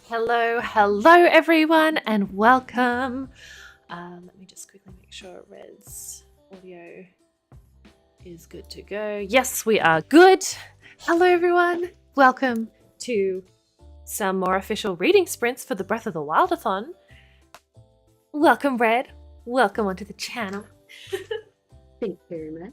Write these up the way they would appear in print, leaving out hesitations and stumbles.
Hello everyone, and welcome. Let me just quickly make sure Red's audio is good to go. Yes, we are good. Hello everyone, welcome to some more official reading sprints for the Breath of the Wildathon. Welcome Red, welcome onto the channel. Thanks very much.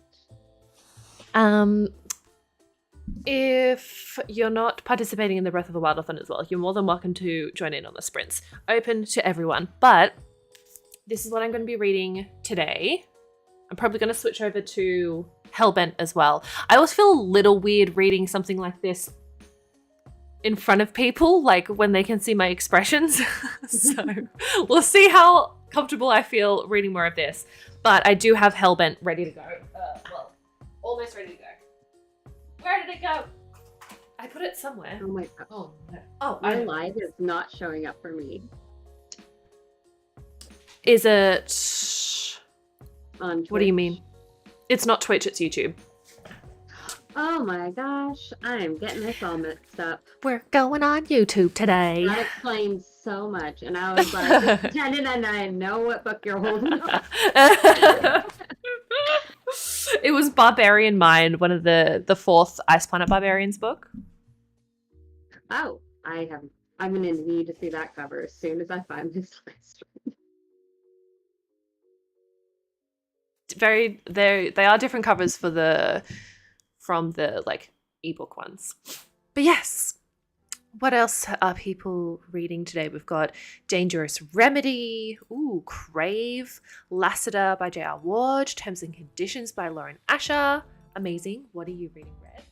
If you're not participating in the Breath of the Wildathon as well, you're more than welcome to join in on the sprints. Open to everyone, but this is what I'm going to be reading today. I'm probably going to switch over to Hellbent as well. I always feel a little weird reading something like this in front of people, like when they can see my expressions. So we'll see how comfortable I feel reading more of this. But I do have Hellbent ready to go. Well, almost ready to go. Where did it go? I put it somewhere. Oh my god. Oh no. Oh, My live is not showing up for me. Is it On Twitch. What do you mean? It's not Twitch, it's YouTube. Oh my gosh. I'm getting this all mixed up. We're going on YouTube today. That explains so much. And I was like, pretending and I know what book you're holding up. It was Barbarian Mind, one of the fourth Ice Planet Barbarians book. Oh, I'm gonna need to see that cover as soon as I find this list. They are different covers from the like ebook ones. But yes. What else are people reading today? We've got Dangerous Remedy, Crave, Lassiter by J.R. Ward, Terms and Conditions by Lauren Asher. Amazing. What are you reading, Red?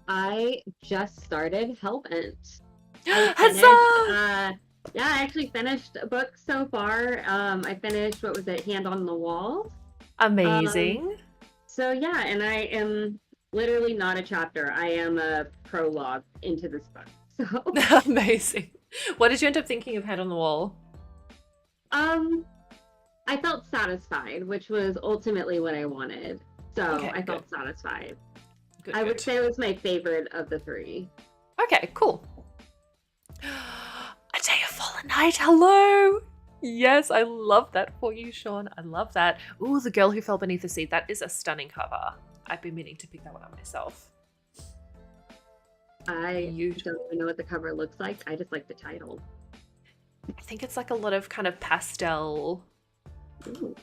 I just started Hellbent. Huzzah! I actually finished a book so far. I finished, Hand on the Wall. Amazing. So yeah, and I am literally not a chapter. I am a prologue into this book. So Amazing. What did you end up thinking of Hand on the Wall? I felt satisfied, which was ultimately what I wanted. So Okay, I felt satisfied. Good, I would say it was my favorite of the three. Okay, cool. A Day of Fallen Night, hello! Yes, I love that for you, Sean. I love that. Ooh, The Girl Who Fell Beneath the Sea. That is a stunning cover. I've been meaning to pick that one up myself. I don't even know what the cover looks like. I just like the title. I think it's like a lot of kind of pastel Ooh.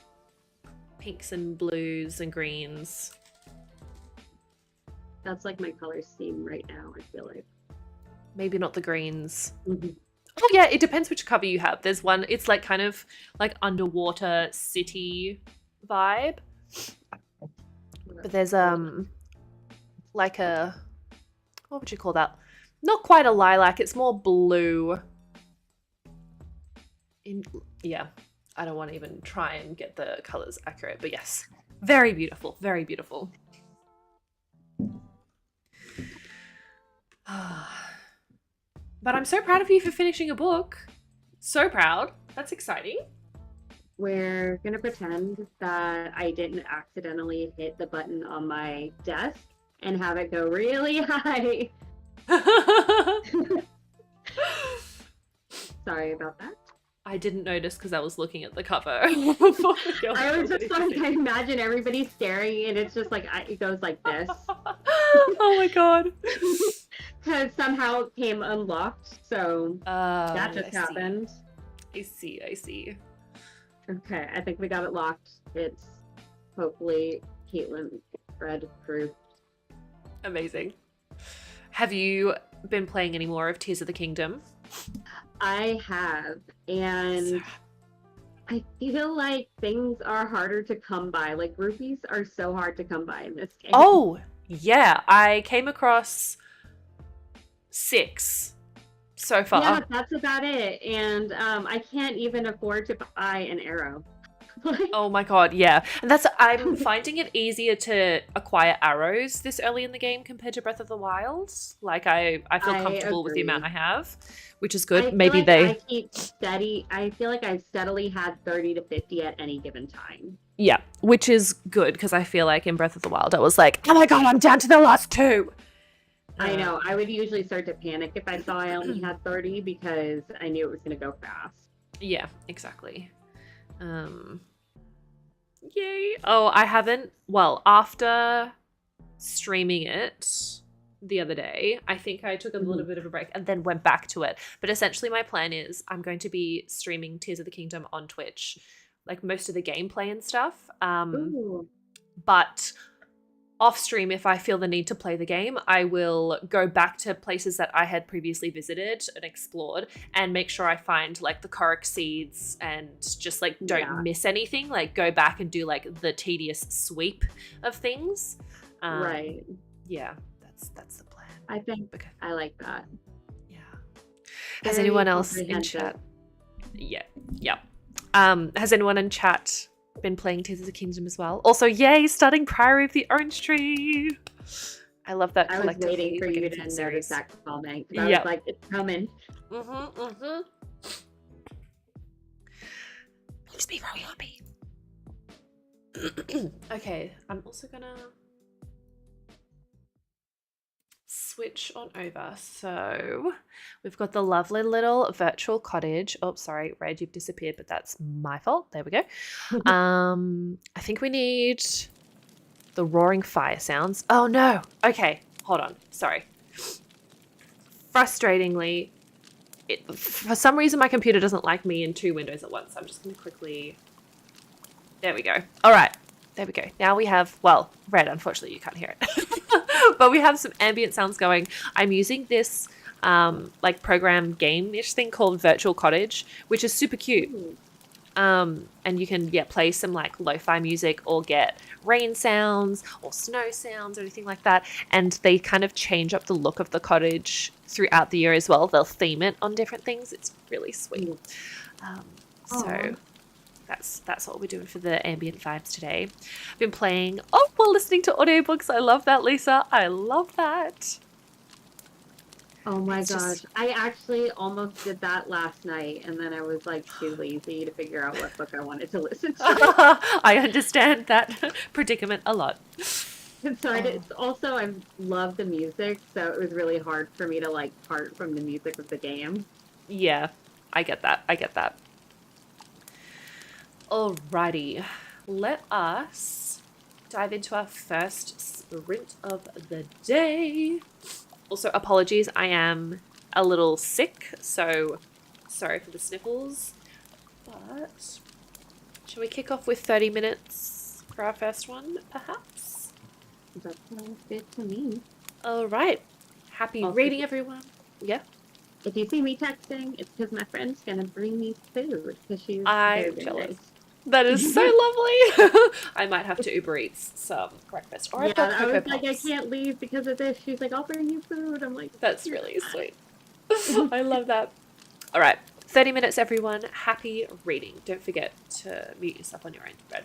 pinks and blues and greens. That's like my color scheme right now, I feel like. Maybe not the greens. Mm-hmm. Oh yeah, it depends which cover you have. There's one, it's like kind of like underwater city vibe. But there's like a, what would you call that? Not quite a lilac, it's more blue. Yeah, I don't want to even try and get the colors accurate, but yes, very beautiful, very beautiful. But I'm so proud of you for finishing a book. So proud. That's exciting. We're gonna pretend that I didn't accidentally hit the button on my desk and have it go really high. Sorry about that. I didn't notice because I was looking at the cover. I was just like, I imagine everybody staring and it's just like, it goes like this. Oh my god. Because somehow it came unlocked, so that just happened. I see. Okay, I think we got it locked. It's hopefully Caitlin Red proof. Amazing. Have you been playing any more of Tears of the Kingdom? I have, and I feel like things are harder to come by. Like, rupees are so hard to come by in this game. Oh, yeah. I came across 6 so far. Yeah, that's about it. And I can't even afford to buy an arrow. Oh my god, yeah. And I'm finding it easier to acquire arrows this early in the game compared to Breath of the Wild. Like, I feel comfortable with the amount I have, which is good. Maybe I feel like I've steadily had 30 to 50 at any given time. Yeah, which is good, because I feel like in Breath of the Wild I was like, oh my god, I'm down to the last 2. I know. I would usually start to panic if I saw I only had 30 because I knew it was going to go fast. Yeah, exactly. Yay. Oh, I haven't. Well, after streaming it the other day, I think I took a little bit of a break and then went back to it. But essentially, my plan is I'm going to be streaming Tears of the Kingdom on Twitch, like most of the gameplay and stuff. Ooh. But off stream, if I feel the need to play the game, I will go back to places that I had previously visited and explored and make sure I find like the Korok seeds and just like don't miss anything. Like go back and do like the tedious sweep of things. Right. Yeah, that's the plan. I think I like that. Yeah. Has anyone else in chat? Yeah. Has anyone in chat been playing Tears of the Kingdom as well? Also, yay, starting Priory of the Orange Tree. I love that. I was waiting for you to notice that comment. I was like, it's coming. Makes me very happy. Okay, I'm also gonna switch on over. So we've got the lovely little virtual cottage. Oh, sorry, Red, you've disappeared, but that's my fault. There we go. I think we need the roaring fire sounds. Oh no. Okay, hold on. Sorry. Frustratingly, for some reason my computer doesn't like me in two windows at once. I'm just going to quickly... There we go. All right. There we go. Now we have, well, Red, unfortunately you can't hear it. But we have some ambient sounds going. I'm using this like program game-ish thing called Virtual Cottage, which is super cute. And you can play some like lo-fi music or get rain sounds or snow sounds or anything like that. And they kind of change up the look of the cottage throughout the year as well. They'll theme it on different things. It's really sweet. So that's what we're doing for the ambient vibes today. I've been playing while listening to audiobooks. I love that, Lisa. I love that. Oh my gosh. I actually almost did that last night and then I was like too lazy to figure out what book I wanted to listen to. I understand that predicament a lot. And so I love the music, so it was really hard for me to like part from the music of the game. Yeah, I get that. Alrighty, let us dive into our first sprint of the day. Also, apologies, I am a little sick, so sorry for the sniffles. But shall we kick off with 30 minutes for our first one, perhaps? That sounds good to me. All right. Happy reading, everyone. Yeah. If you see me texting, it's because my friend's going to bring me food because she's I'm jealous. Nice. That is so lovely. I might have to Uber Eats some breakfast. Or I've got Cocoa I was Pops. like, I can't leave because of this. She's like, I'll bring you food. I'm like, that's really sweet. I love that. All right. 30 minutes, everyone. Happy reading. Don't forget to mute yourself on your own, Red.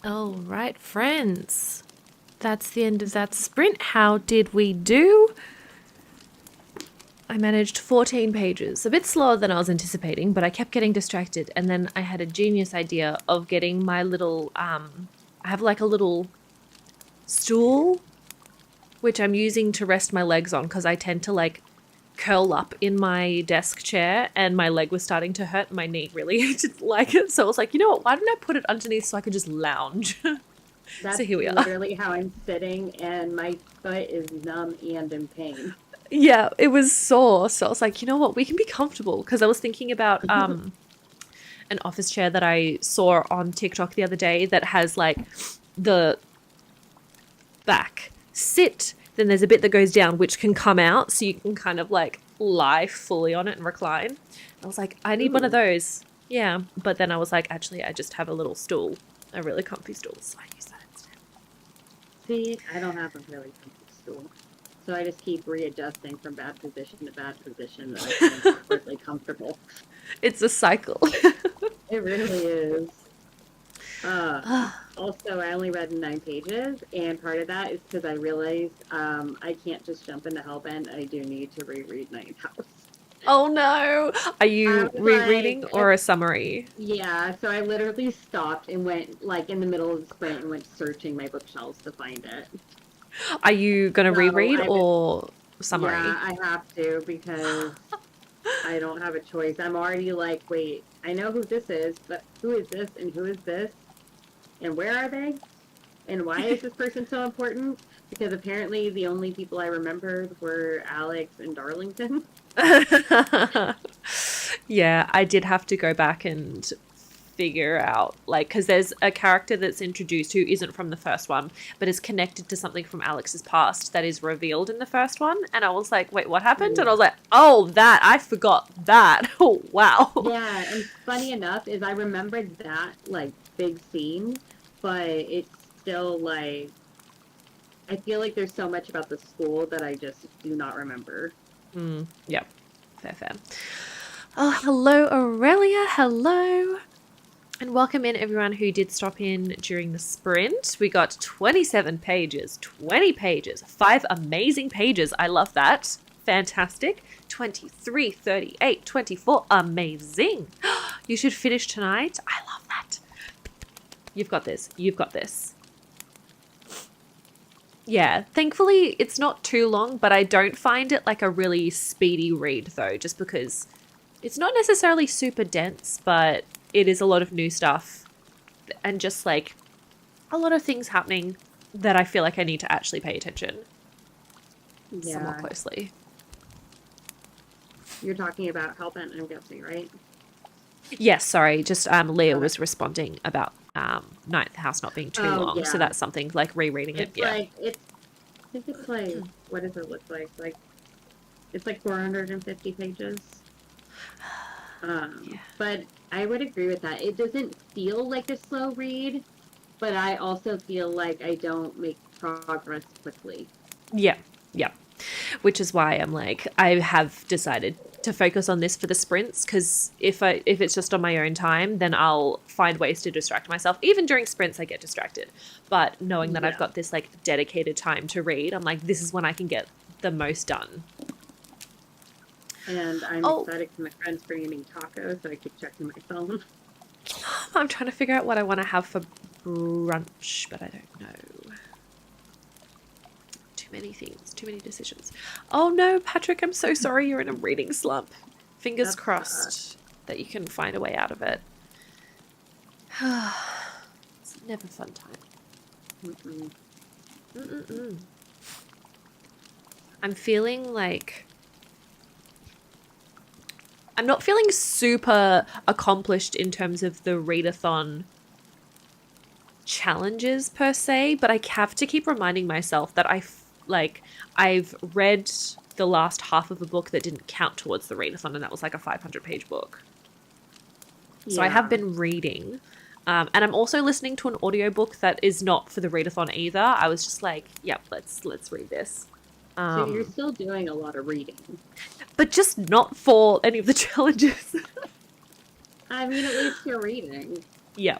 All right, friends. That's the end of that sprint. How did we do? I managed 14 pages. A bit slower than I was anticipating, but I kept getting distracted. And then I had a genius idea of getting my little, I have like a little stool, which I'm using to rest my legs on because I tend to like curl up in my desk chair and my leg was starting to hurt. My knee really didn't like it. So I was like, you know what? Why don't I put it underneath so I could just lounge? That's So here we are. literally how I'm sitting, and my foot is numb and in pain. Yeah, it was sore. So I was like, you know what? We can be comfortable because I was thinking about an office chair that I saw on TikTok the other day that has like the back sit, then there's a bit that goes down which can come out so you can kind of like lie fully on it and recline. I was like, I need one of those. Yeah, but then I was like, actually, I just have a little stool, a really comfy stool, so I use that instead. See, I don't have a really comfy stool. So I just keep readjusting from bad position to bad position that I feel perfectly comfortable. It's a cycle. It really is. Also, I only read 9 pages, and part of that is because I realized I can't just jump into Hellbent. I do need to reread Ninth House. Oh no! Are you was rereading like, or a summary? Yeah, so I literally stopped and went, like, in the middle of the sprint and went searching my bookshelves to find it. Are you going to So reread I or summary? Yeah, I have to because I don't have a choice. I'm already like, wait, I know who this is, but who is this and who is this? And where are they? And why is this person so important? Because apparently the only people I remembered were Alex and Darlington. Yeah, I did have to go back and figure out, like, because there's a character that's introduced who isn't from the first one, but is connected to something from Alex's past that is revealed in the first one. And I was like, wait, what happened? And I was like, oh, that, I forgot that. Oh, wow. Yeah, and funny enough is I remembered that, like, big scene, but it's still, like, I feel like there's so much about the school that I just do not remember. Yeah, fair. Oh, hello, Aurelia. Hello. And welcome in everyone who did stop in during the sprint. We got 27 pages, 20 pages, 5 amazing pages. I love that. Fantastic. 23, 38, 24. Amazing. You should finish tonight. I love that. You've got this. You've got this. Yeah, thankfully it's not too long, but I don't find it like a really speedy read though, just because it's not necessarily super dense, but it is a lot of new stuff and just like a lot of things happening that I feel like I need to actually pay attention somewhat closely. You're talking about Hellbent, I'm guessing, right? Yes, sorry, just Leah was responding about Ninth House not being too long, yeah. so that's something like rereading It's it. Yeah. like, I think it's like, what does it look like? Like, it's like 450 pages. Yeah. But I would agree with that. It doesn't feel like a slow read, but I also feel like I don't make progress quickly. Yeah. Which is why I'm like, I have decided to focus on this for the sprints, because if it's just on my own time, then I'll find ways to distract myself. Even during sprints, I get distracted. But knowing that I've got this like dedicated time to read, I'm like, this is when I can get the most done. And I'm excited because my friend's bringing me tacos, so I keep checking my phone. I'm trying to figure out what I want to have for brunch, but I don't know. Too many things, too many decisions. Oh no, Patrick, I'm so sorry you're in a reading slump. Fingers crossed that you can find a way out of it. It's never a fun time. I'm feeling like I'm not feeling super accomplished in terms of the readathon challenges per se, but I have to keep reminding myself that I've read the last half of a book that didn't count towards the readathon, and that was like a 500-page book. So I have been reading, and I'm also listening to an audiobook that is not for the readathon either. I was just like, yep, let's read this. So you're still doing a lot of reading. But just not for any of the challenges. I mean, at least you're reading. Yeah,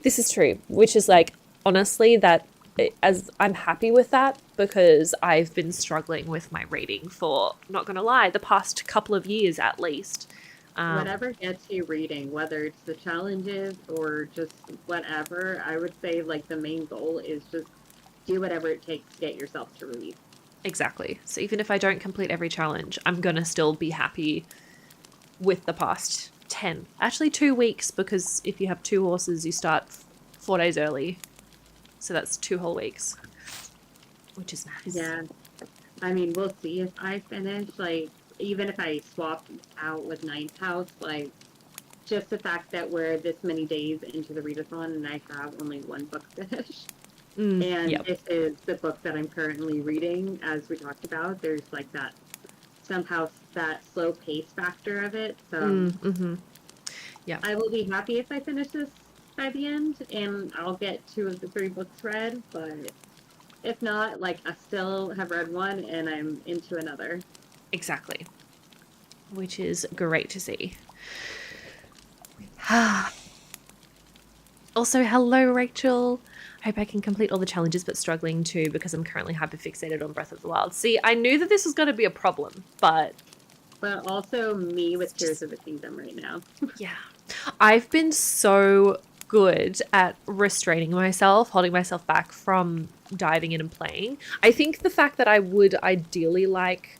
this is true, which is like, honestly, that as I'm happy with that because I've been struggling with my reading for, not gonna lie, the past couple of years at least. Whatever gets you reading, whether it's the challenges or just whatever, I would say like the main goal is just do whatever it takes to get yourself to read. Exactly. So even if I don't complete every challenge, I'm gonna still be happy with the past 10, actually 2 weeks, because if you have 2 horses, you start 4 days early. So that's 2 whole weeks, which is nice. Yeah. I mean, we'll see if I finish. Like, even if I swap out with Ninth House, like, just the fact that we're this many days into the readathon and I have only one book finished. And Yep. this is the book that I'm currently reading, as we talked about. There's like that somehow that slow pace factor of it. So Yeah. I will be happy if I finish this by the end and I'll get 2 of the 3 books read, but if not, like I still have read one and I'm into another. Exactly. Which is great to see. Also, hello, Rachel. Hope I can complete all the challenges, but struggling too because I'm currently hyperfixated on Breath of the Wild. See, I knew that this was going to be a problem, but also me with Tears of the Kingdom right now. yeah. I've been so good at restraining myself, holding myself back from diving in and playing. I think the fact that I would ideally like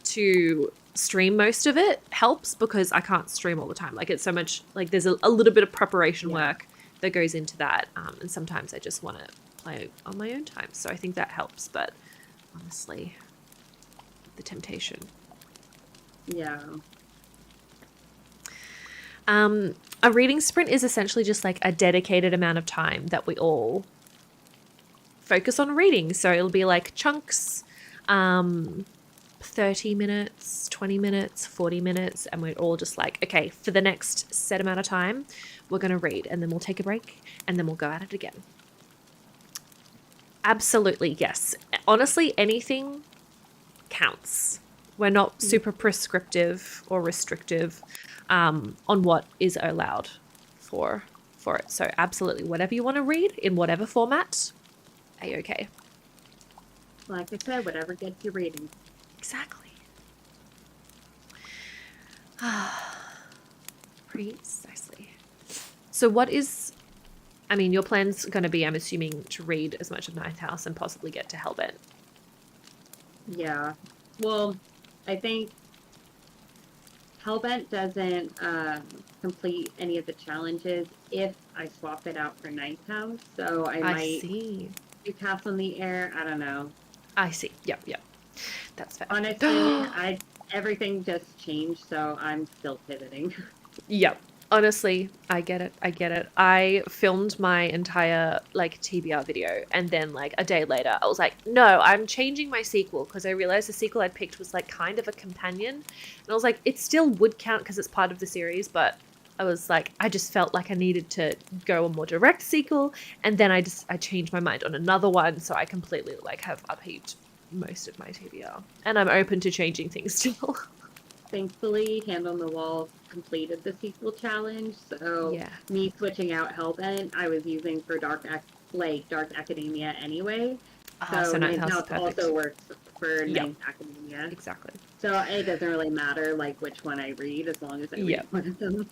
to stream most of it helps because I can't stream all the time. Like, it's so much, like, there's a little bit of preparation work that goes into that, and sometimes I just want to play on my own time, so I think that helps. But honestly, the temptation. Yeah. A reading sprint is essentially just like a dedicated amount of time that we all focus on reading. So it'll be like chunks, 30 minutes, 20 minutes, 40 minutes, and we're all just like, okay, for the next set amount of time, we're going to read, and then we'll take a break, and then we'll go at it again. Absolutely, yes. Honestly, anything counts. We're not super prescriptive or restrictive on what is allowed for it. So absolutely, whatever you want to read in whatever format, A-okay. Like I said, whatever gets you reading. Exactly. Precisely. So what is, I mean, your plan's going to be, I'm assuming, to read as much of Ninth House and possibly get to Hellbent. Yeah. Well, I think Hellbent doesn't complete any of the challenges if I swap it out for Ninth House. So I might see. do Castle in the Air. I don't know. I see. Yep. That's fair. Honestly, everything just changed, so I'm still pivoting. Yep. Honestly, I get it. I filmed my entire like TBR video, and then like a day later I was like, no, I'm changing my sequel because I realized the sequel I'd picked was like kind of a companion, and I was like, it still would count because it's part of the series, but I was like, I just felt like I needed to go a more direct sequel, and then I changed my mind on another one, so I completely like have upheaved most of my TBR, and I'm open to changing things still. Thankfully, Hand on the Wall completed the sequel challenge, so me switching out Hellbent, I was using for Dark Academia anyway. So Ninth House also works for Ninth Academia. Exactly. So it doesn't really matter like which one I read as long as I read one of them.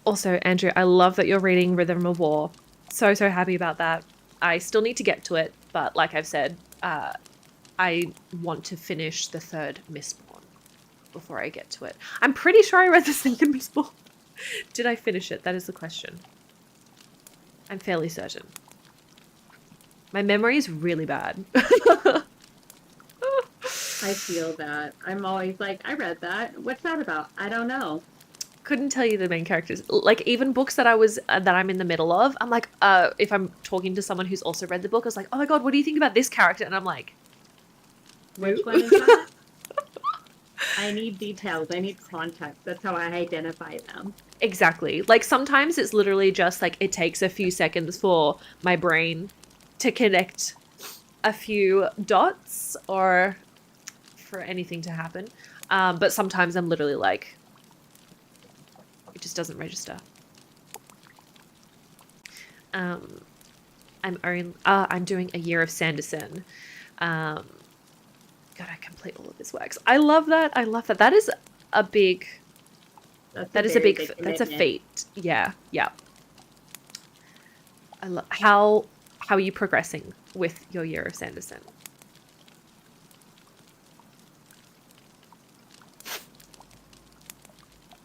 Also, Andrew, I love that you're reading Rhythm of War. So happy about that. I still need to get to it, but like I've said, I want to finish the third Mistborn before I get to it. I'm pretty sure I read the second Mistborn. Did I finish it? That is the question. I'm fairly certain. My memory is really bad. I feel that. I'm always like, I read that. What's that about? I don't know. Couldn't tell you the main characters. Like, even books that I'm in the middle of, I'm like, if I'm talking to someone who's also read the book, I was like, oh my god, what do you think about this character? And I'm like, which one is that? I need details. I need context. That's how I identify them. Exactly. Like, sometimes it's literally just like it takes a few seconds for my brain to connect a few dots or for anything to happen. But sometimes I'm literally like, it just doesn't register. I'm doing a year of Sanderson. Gotta complete all of his works. I love that. I love that. That is a big. That's a commitment. feat. Yeah, yeah. I love how are you progressing with your year of Sanderson?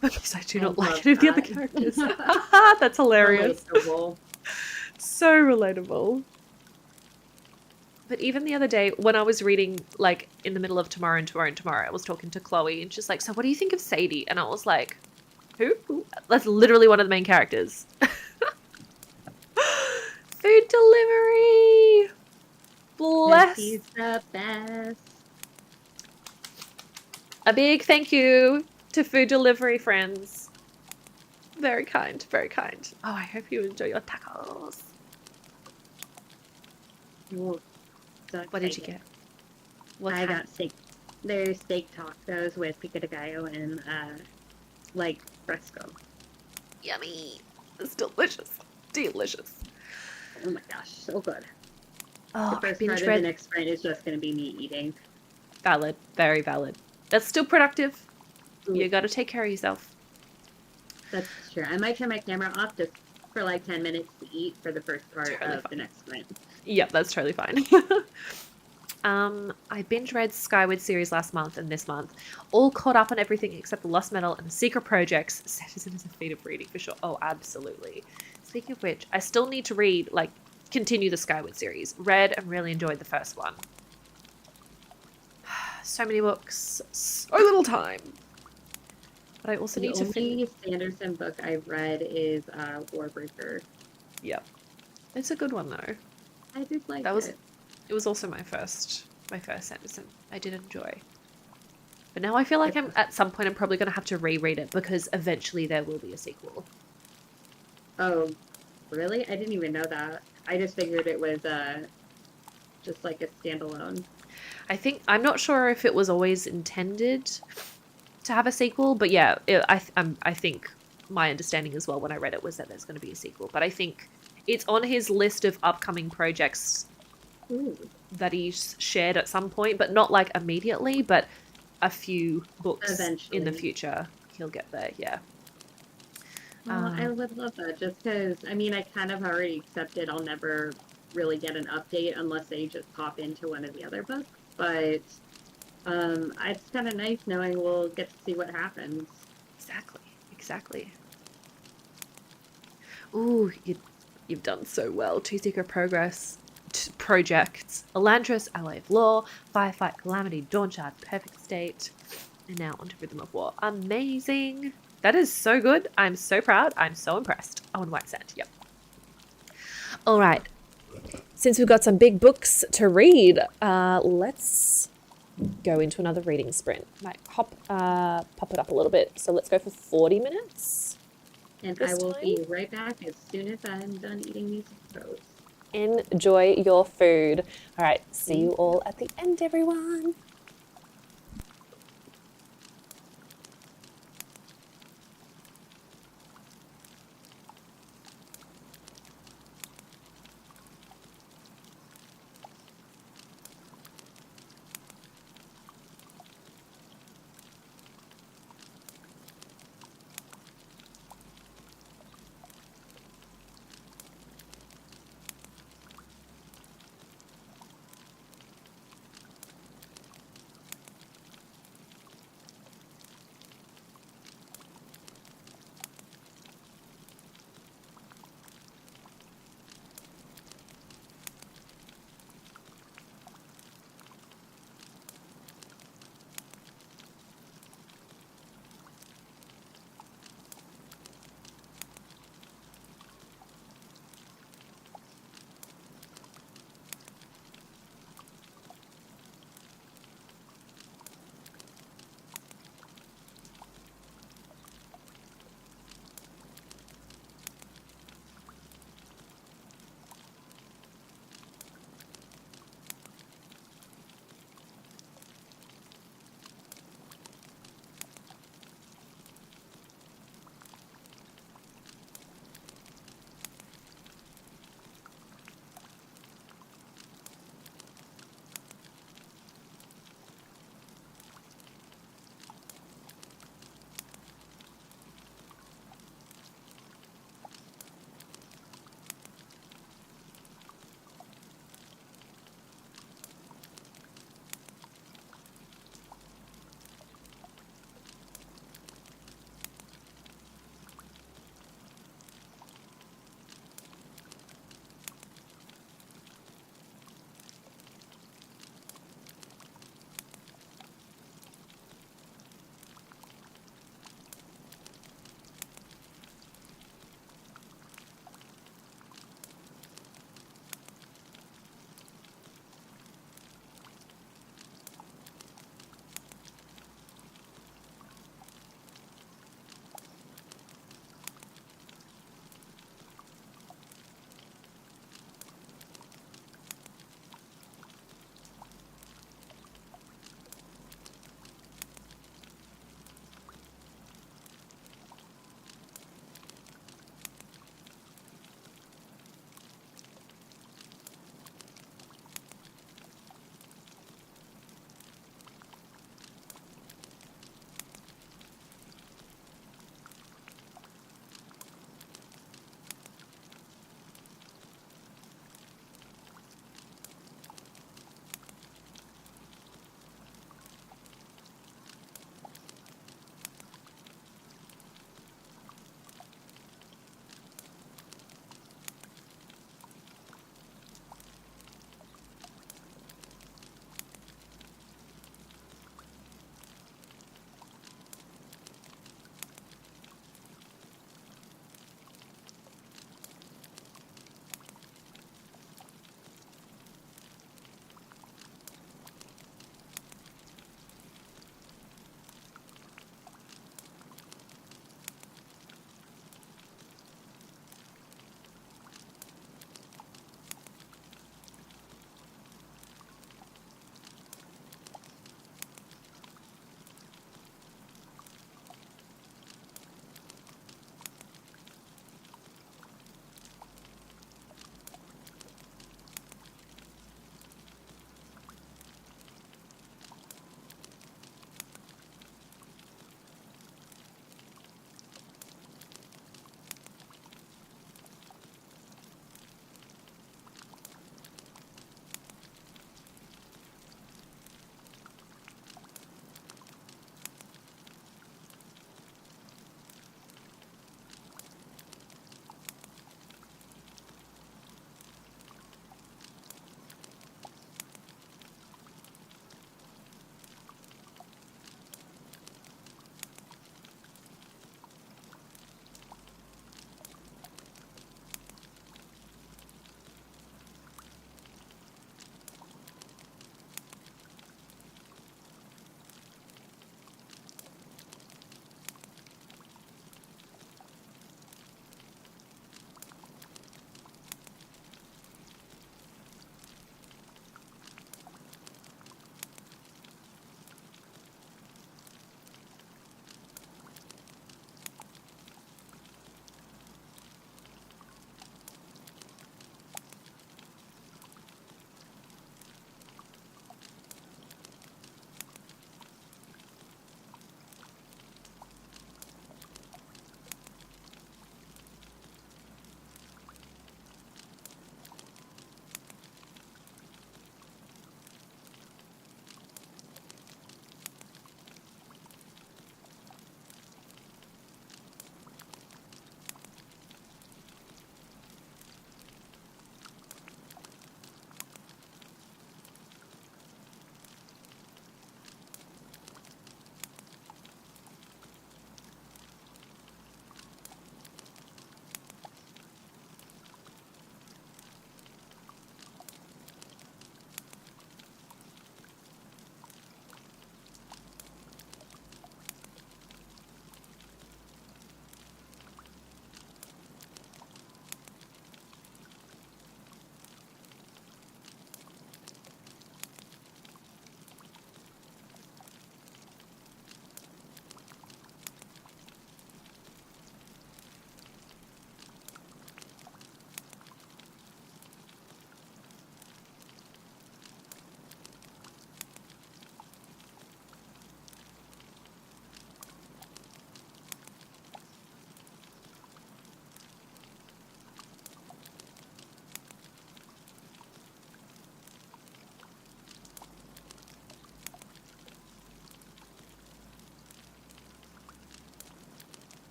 Because I do not like any of the other characters. That's hilarious. Relatable. So relatable. But even the other day, when I was reading, like, in the middle of Tomorrow and Tomorrow and Tomorrow, I was talking to Chloe, and she's like, so what do you think of Sadie? And I was like, who? That's literally one of the main characters. Food delivery! Bless! He's the best. A big thank you to food delivery friends. Very kind, very kind. Oh, I hope you enjoy your tacos. Ooh, so What did you get? What I kind? got steak. There's steak tacos with pico de gallo and like fresco. Yummy. It's delicious. Delicious. Oh my gosh, so good. Oh, The first part of the next sprint is just going to be me eating. Valid. Very valid. That's still productive. Ooh. You gotta take care of yourself. That's true. I might turn my camera off just for like 10 minutes to eat for the first part Totally of fine. the next sprint. Yep, that's totally fine. I binge read Skyward series last month and this month. All caught up on everything except the Lost Metal and the Secret Projects. Sanderson is a feat of reading for sure. Oh, absolutely. Speaking of which, I still need to read, like, continue the Skyward series. Read and really enjoyed the first one. So many books, so little time. But I also The need to finish. only Sanderson book I've read is Warbreaker. Yep. It's a good one though. I did like That was it. It was also my first Sanderson. I did enjoy. But now I feel like at some point I'm probably going to have to reread it because eventually there will be a sequel. Oh, really? I didn't even know that. I just figured it was just like a standalone. I'm not sure if it was always intended to have a sequel, but yeah, I think my understanding as well when I read it was that there's going to be a sequel. But I think it's on his list of upcoming projects Ooh. that he's shared at some point, but not like immediately, but a few books Eventually. in the future he'll get there. Yeah. Well, I would love that just because, I mean, I kind of already accepted I'll never really get an update unless they just pop into one of the other books. But it's kind of nice knowing we'll get to see what happens. Exactly. Ooh, you've done so well. 2 Secret Progress projects. Elantris, Ally of Law, Firefight, Calamity, Dawnshard, Perfect State, and now onto Rhythm of War. Amazing. That is so good. I'm so proud. I'm so impressed. Oh, and White Sand. Yep. All right. Since we've got some big books to read, let's go into another reading sprint. Might pop it up a little bit. So let's go for 40 minutes. And This I will time? be right back as soon as I'm done eating these toast. Enjoy your food. All right. See you all at the end, everyone.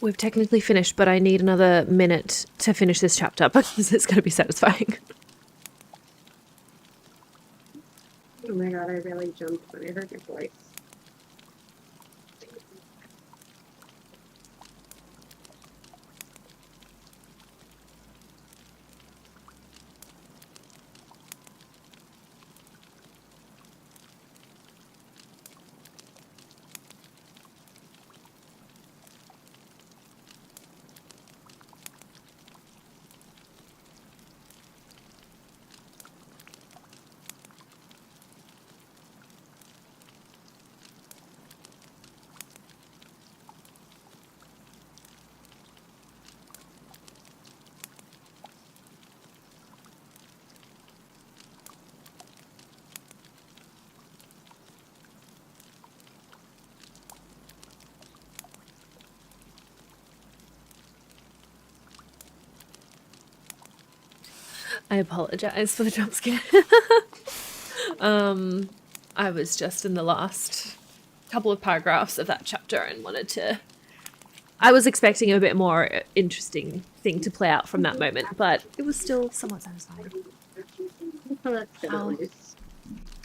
We've technically finished, but I need another minute to finish this chapter because it's going to be satisfying. Oh my god, I really jumped when I heard your voice. I apologize for the jump scare. I was just in the last couple of paragraphs of that chapter and wanted to... I was expecting a bit more interesting thing to play out from that moment, but it was still somewhat satisfying. Oh, that's good. Oh.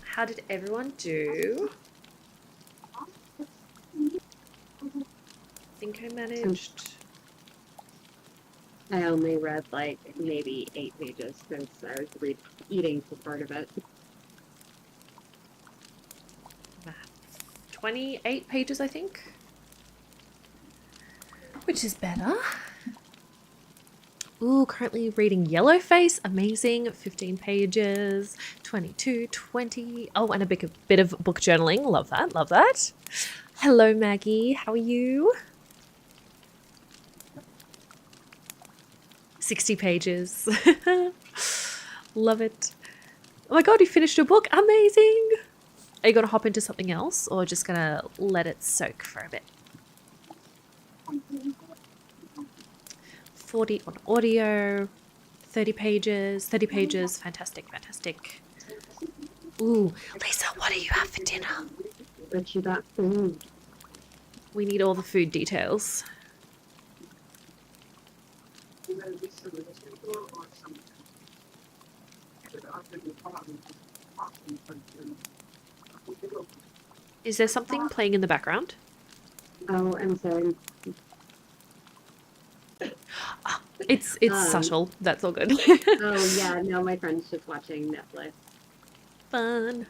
How did everyone do? I think I managed... I only read like maybe 8 pages since I was eating for part of it. 28 pages, I think. Which is better. Ooh, currently reading Yellowface. Amazing. 15 pages. 22, 20. Oh, and a bit of book journaling. Love that. Love that. Hello, Maggie. How are you? 60 pages. Love it. Oh my god, you finished your book. Amazing. Are you going to hop into something else or just going to let it soak for a bit? 40 on audio. 30 pages. 30 pages. Fantastic, fantastic. Ooh, Lisa, what do you have for dinner? But you got food. We need all the food details. Is there something playing in the background? Oh, I'm sorry. It's subtle. That's all good. Oh yeah, no, my friend's just watching Netflix. Fun.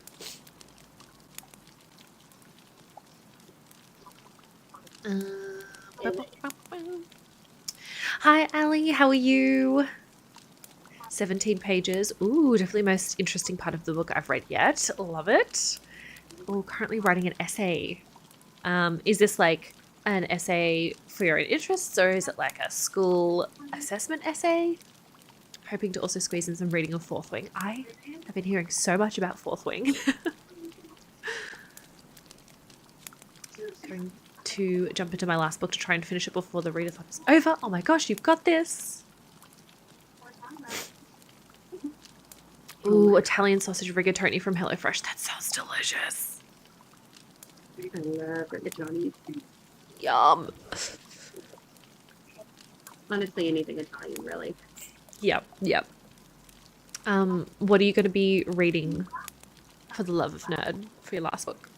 Hi, Ali. How are you? 17 pages. Ooh, definitely most interesting part of the book I've read yet. Love it. Oh, currently writing an essay. Is this like an essay for your own interests or is it like a school assessment essay? Hoping to also squeeze in some reading of Fourth Wing. I have been hearing so much about Fourth Wing. Going to jump into my last book to try and finish it before the readathon is over. Oh my gosh, you've got this. Ooh, Italian sausage rigatoni from HelloFresh. That sounds delicious. I love rigatoni. Yum. Honestly, anything Italian, really. Yep, yep. What are you going to be reading for the love of nerd for your last book?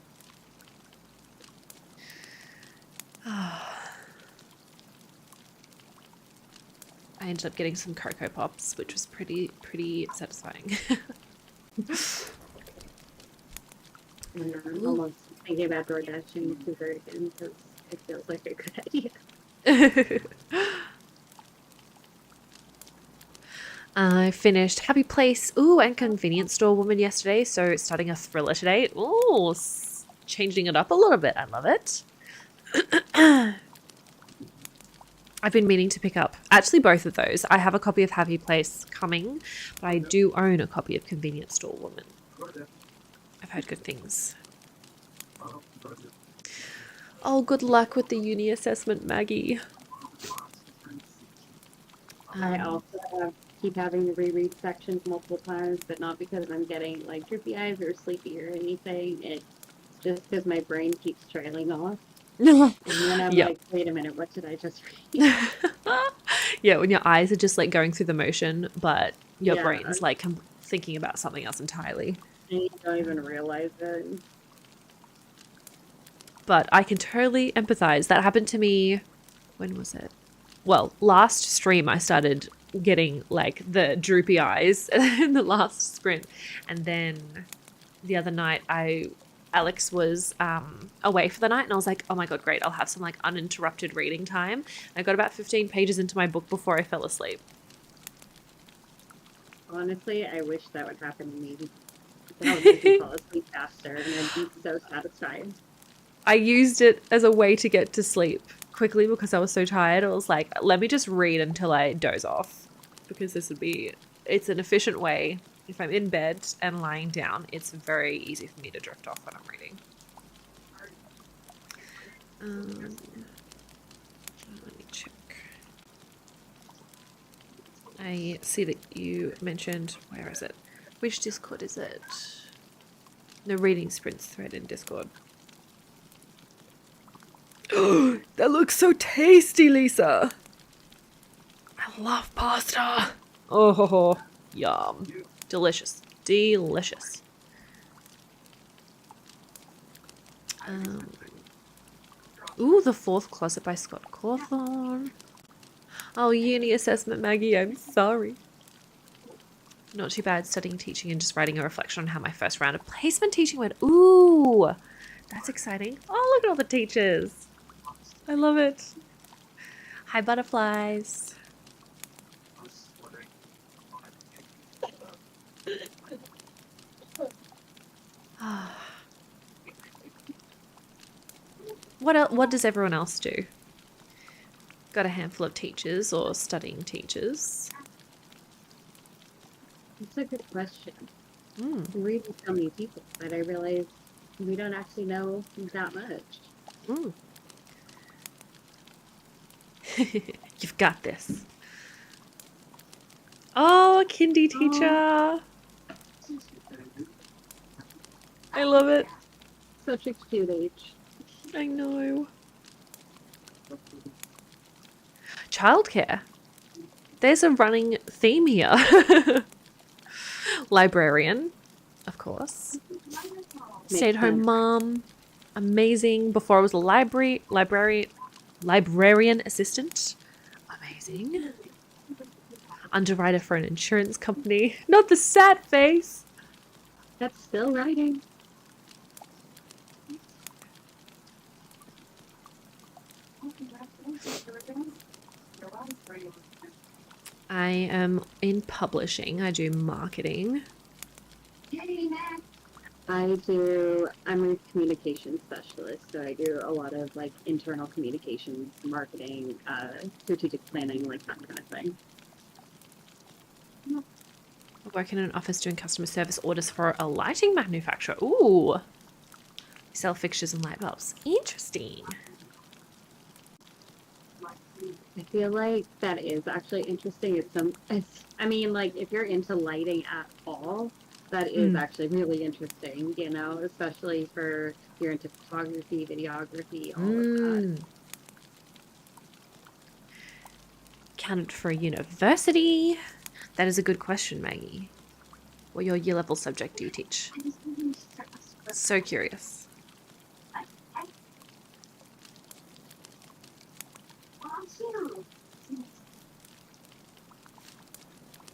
I ended up getting some Cocoa Pops, which was pretty satisfying. I'm almost thinking about DoorDashing dessert again because it feels like a good idea. I finished Happy Place, ooh, and Convenience Store Woman yesterday, so starting a thriller today. Ooh, changing it up a little bit. I love it. I've been meaning to pick up, actually both of those. I have a copy of Happy Place coming, but I do own a copy of Convenience Store Woman. I've heard good things. Oh, good luck with the uni assessment, Maggie. I also keep having to reread sections multiple times, but not because I'm getting like droopy eyes or sleepy or anything. It's just because my brain keeps trailing off. And then I'm Yeah. like, wait a minute, what did I just read? Yeah, when your eyes are just like going through the motion, but your Yeah. brain's like thinking about something else entirely. And you don't even realize it. But I can totally empathize. That happened to me. When was it? Well, last stream I started getting like the droopy eyes in the last sprint, and then the other night Alex was away for the night, and I was like, oh my god, great, I'll have some like uninterrupted reading time. I got about 15 pages into my book before I fell asleep. Honestly, I wish that would happen to me. That would make me fall asleep faster, and I'd be so satisfied. I used it as a way to get to sleep quickly because I was so tired. I was like, let me just read until I doze off, because it's an efficient way. If I'm in bed and lying down, it's very easy for me to drift off when I'm reading. Let me check. I see that you mentioned, where is it? Which Discord is it? The reading sprints thread in Discord. That looks so tasty, Lisa. I love pasta. Oh, yum. Delicious. Delicious. Ooh, The Fourth Closet by Scott Cawthorne. Oh, uni assessment, Maggie, I'm sorry. Not too bad, studying teaching and just writing a reflection on how my first round of placement teaching went. Ooh, that's exciting. Oh, look at all the teachers. I love it. Hi, butterflies. What does everyone else do? Got a handful of teachers or studying teachers? That's a good question. Mm. We read with so many people, but I realize we don't actually know that much. Mm. You've got this. Oh, a kindy teacher. I love it. Such a cute age. I know. Childcare. There's a running theme here. Librarian, of course. Stay-at-home mom. Amazing. Before I was a librarian assistant. Amazing. Underwriter for an insurance company. Not the sad face. That's still writing. I am in publishing. I do marketing. I'm a communication specialist, so I do a lot of like internal communications, marketing, strategic planning, like that kind of thing. I work in an office doing customer service orders for a lighting manufacturer. Ooh. Sell fixtures and light bulbs. Interesting. I feel like that is actually interesting. I mean, like if you're into lighting at all, that is actually really interesting, you know, especially if you're into photography, videography, all of that. Counted for a university? That is a good question, Maggie. What your year level subject do you teach? So curious.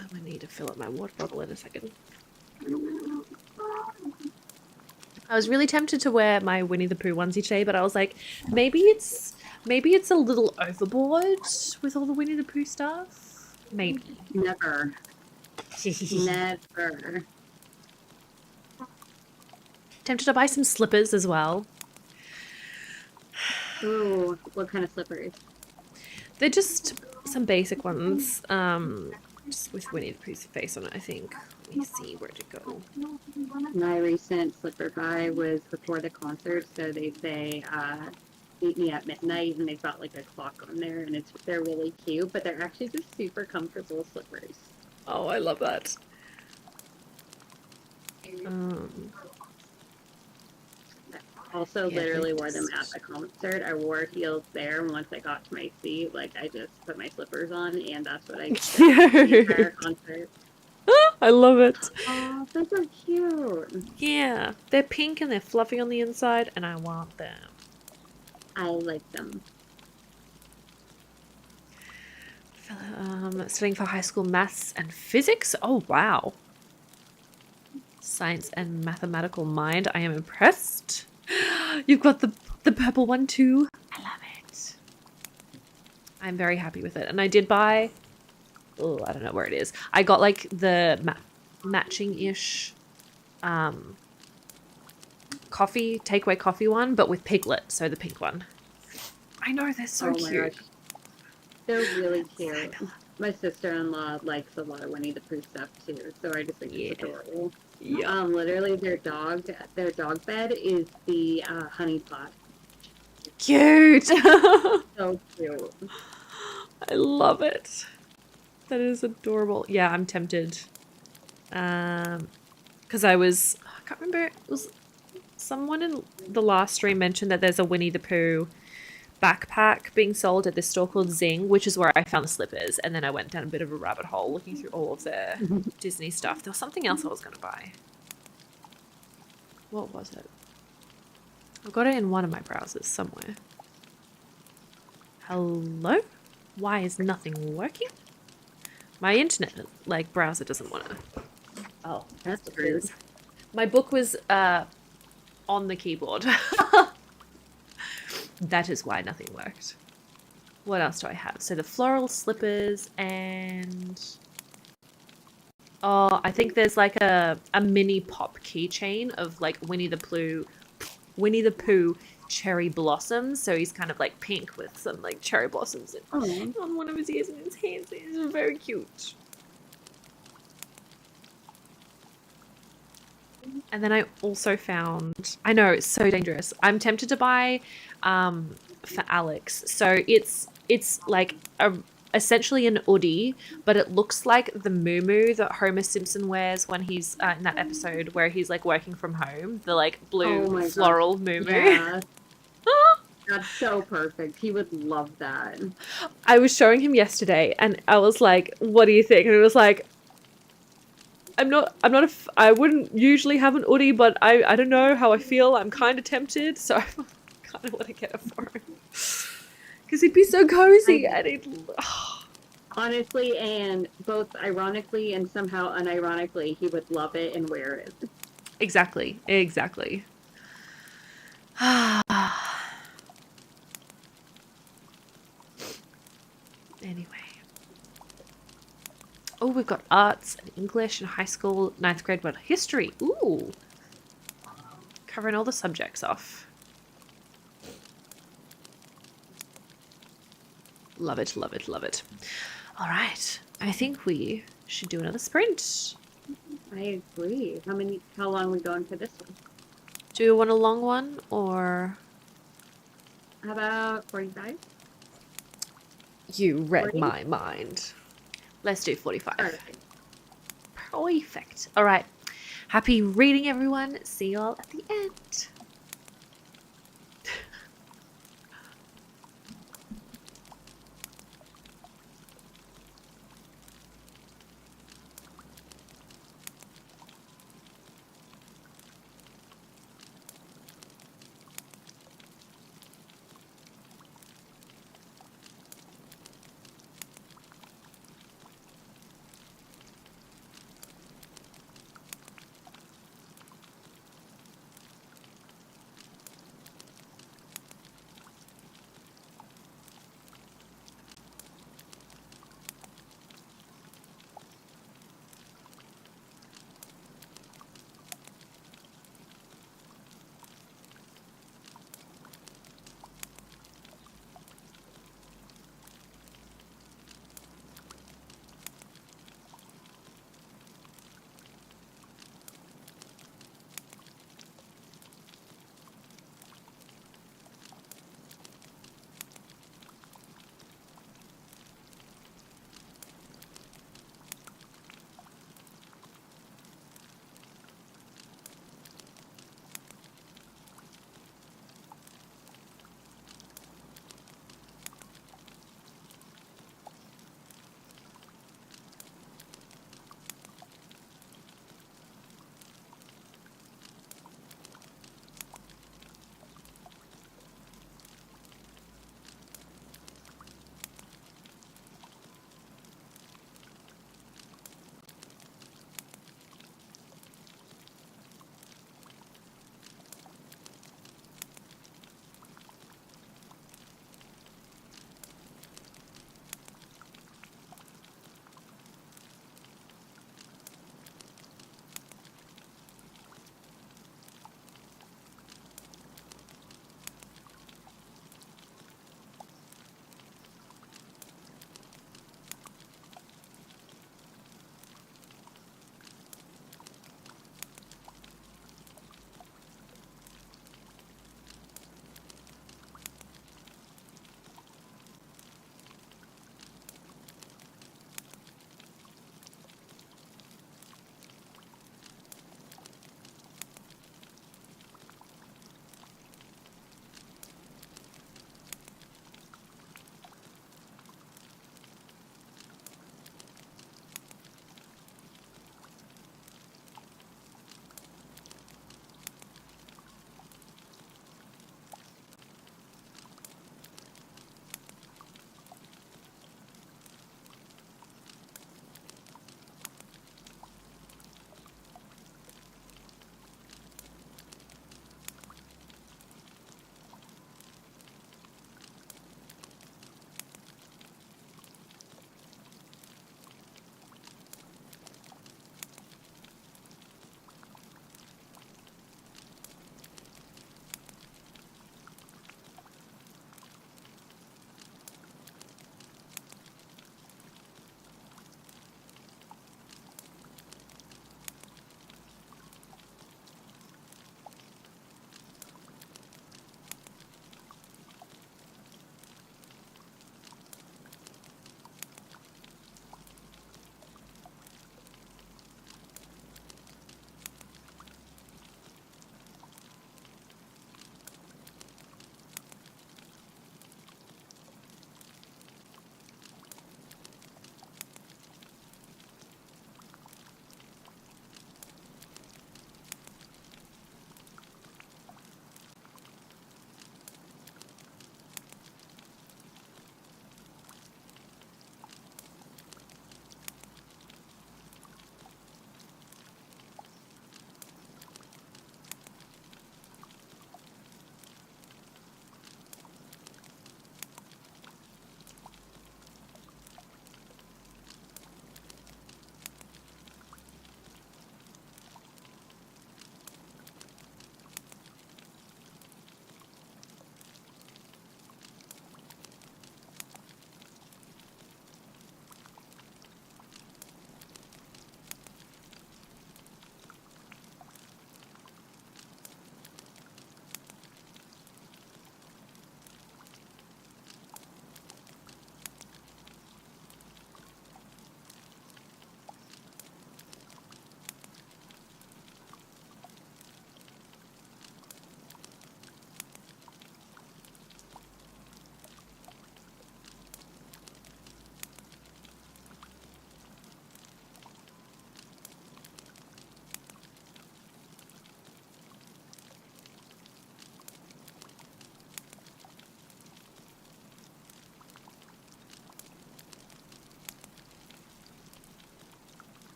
I'm gonna need to fill up my water bottle in a second. I was really tempted to wear my Winnie the Pooh onesie today, but I was like, maybe it's a little overboard with all the Winnie the Pooh stuff. Maybe. Never. Never. Tempted to buy some slippers as well. Ooh, what kind of slippers? They're just some basic ones, just with Winnie the Pooh's face on it, I think. Let me see, where'd it go? My recent slipper buy was before the concert, so they say, meet me at midnight, and they've got like a clock on there, and they're really cute, but they're actually just super comfortable slippers. Oh, I love that. also Yeah, literally wore them at dentist. the concert. I wore heels there, and once I got to my seat, like I just put my slippers on, and that's what I did the entire Cute. concert. I love it. Oh, those are cute. Yeah, they're pink and they're fluffy on the inside, and I want them. I like them. Studying for high school maths and physics. Oh wow. Science and mathematical mind. I am impressed. You've got the purple one too. I love it. I'm very happy with it. And I did buy, oh, I don't know where it is. I got like the matching-ish coffee, takeaway coffee one, but with Piglet, so the pink one. I know, they're so Oh my cute. gosh. They're really cute. My sister-in-law likes a lot of Winnie the Pooh stuff too, so I just think it's Yeah. adorable. Yeah. Literally their dog bed is the honey pot. Cute. So cute. I love it. That is adorable. Yeah, I'm tempted. Because I can't remember, it was someone in the last stream mentioned that there's a Winnie the Pooh backpack being sold at this store called Zing, which is where I found the slippers. And then I went down a bit of a rabbit hole looking through all of their Disney stuff. There was something else I was going to buy. What was it? I've got it in one of my browsers somewhere. Hello? Why is nothing working? My internet, like, browser doesn't want to. Oh, That's what it rude. is. My book was on the keyboard. That is why nothing worked. What else do I have? So the floral slippers and... Oh, I think there's like a mini pop keychain of like Winnie the Pooh cherry blossoms. So he's kind of like pink with some like cherry blossoms on one of his ears and his hands. It's very cute. And then I also found, I know it's so dangerous. I'm tempted to buy for Alex. So it's like essentially an hoodie, but it looks like the muumuu that Homer Simpson wears when he's in that episode where he's like working from home. The like blue floral muumuu. Yeah. That's so perfect. He would love that. I was showing him yesterday, and I was like, "What do you think?" And it was like, I wouldn't usually have an hoodie, but I don't know how I feel. I'm kind of tempted, so I kind of want to get it for him. Because he'd be so cozy, and he'd... Honestly, and both ironically and somehow unironically, he would love it and wear it. Exactly. Anyway. Oh, we've got arts and English and high school, 9th grade, but history. Ooh. Covering all the subjects off. Love it, love it, love it. All right. I think we should do another sprint. I agree. How long are we going for this one? Do you want a long one or... How about 45? You read 40? my mind. Let's do 45. All right. Perfect. All right. Happy reading, everyone. See you all at the end.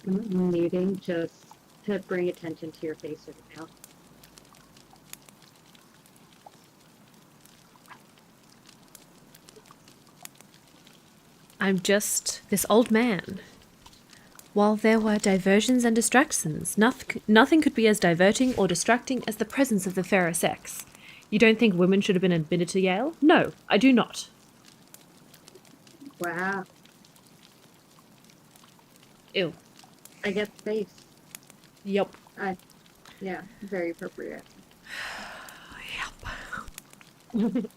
muting just to bring attention to your face right now. I'm just this old man. While there were diversions and distractions, nothing could be as diverting or distracting as the presence of the fairer sex. You don't think women should have been admitted to Yale? No, I do not. Wow. Ew. I get the face. Yup. Yeah, very appropriate. Yup.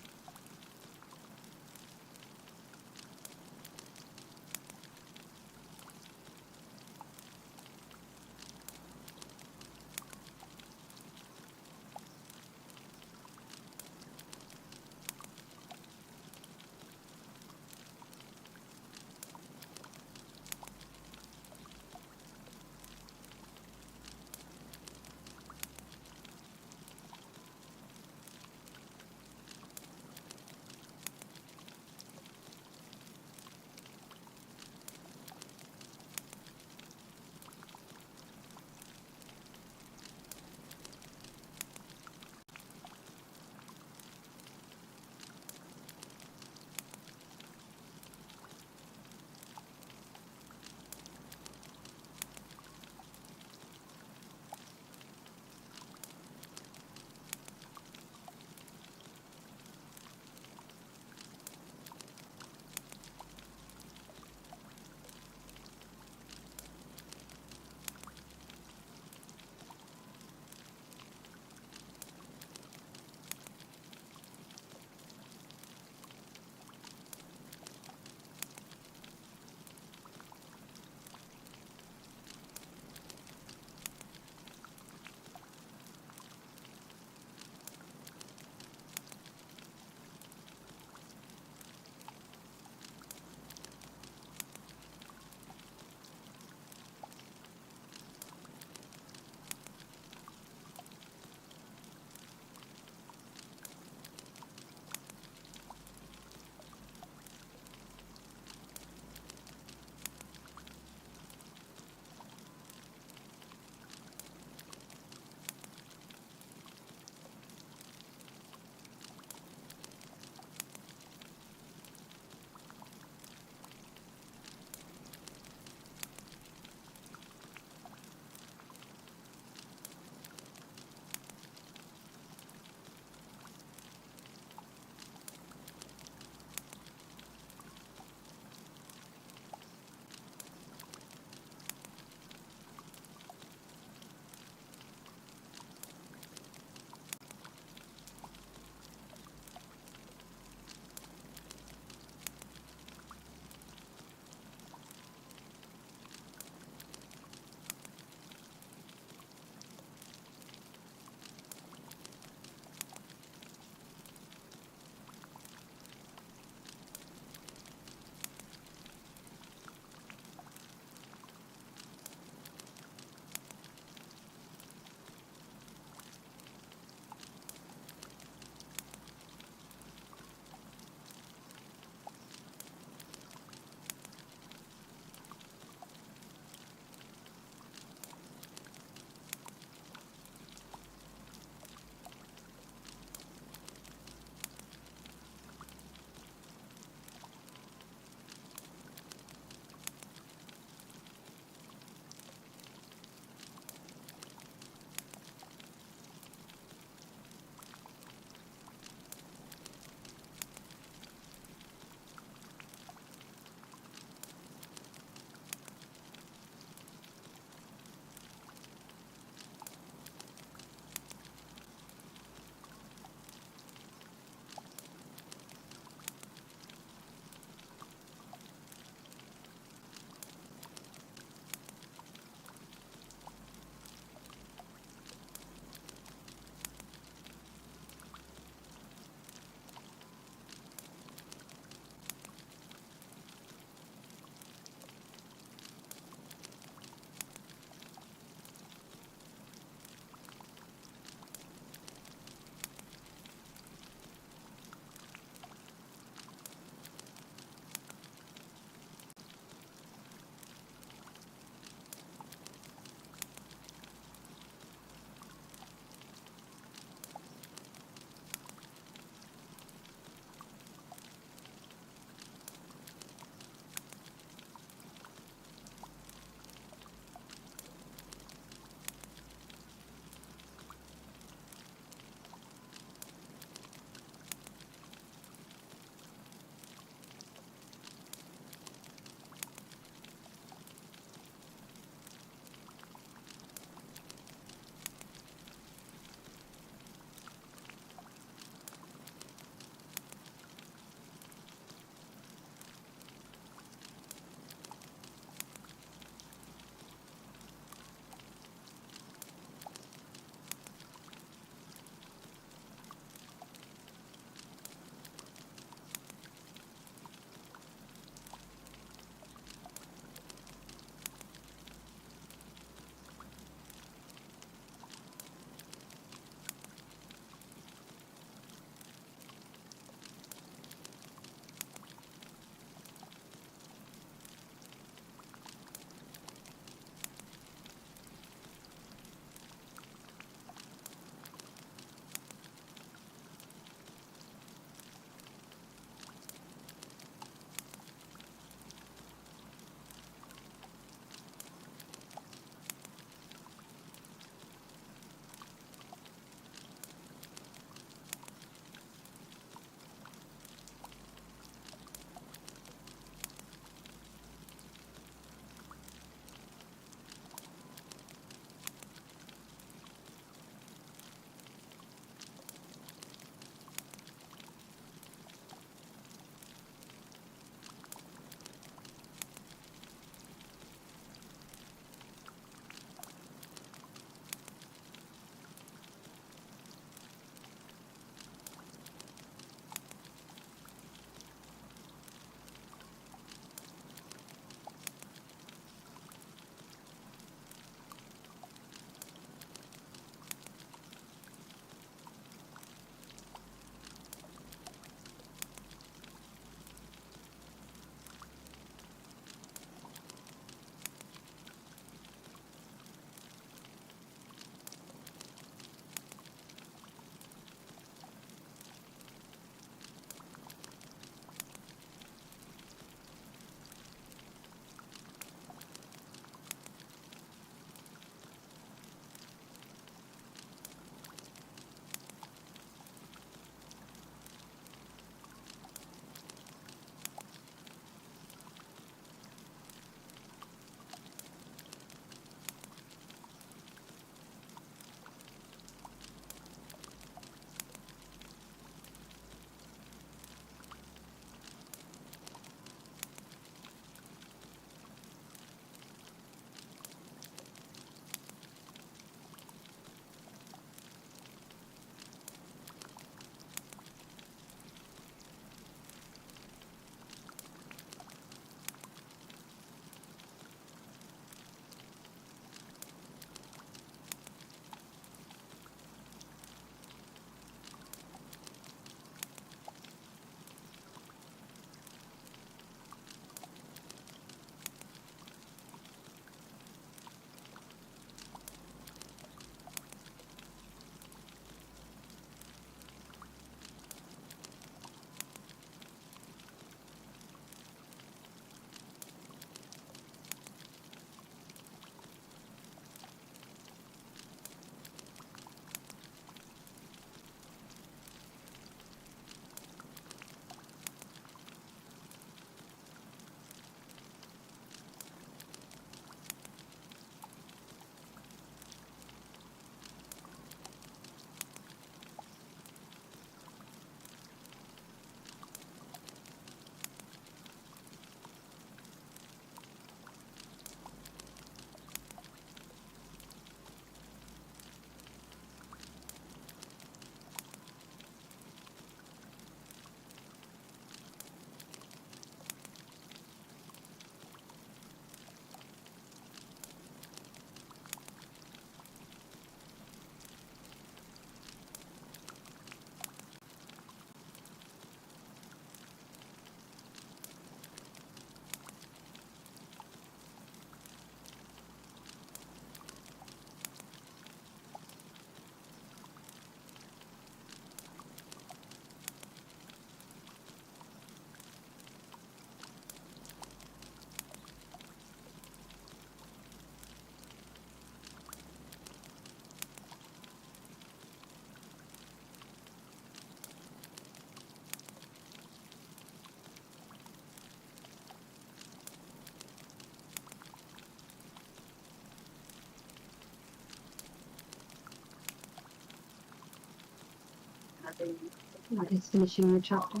I'm just finishing your chapter.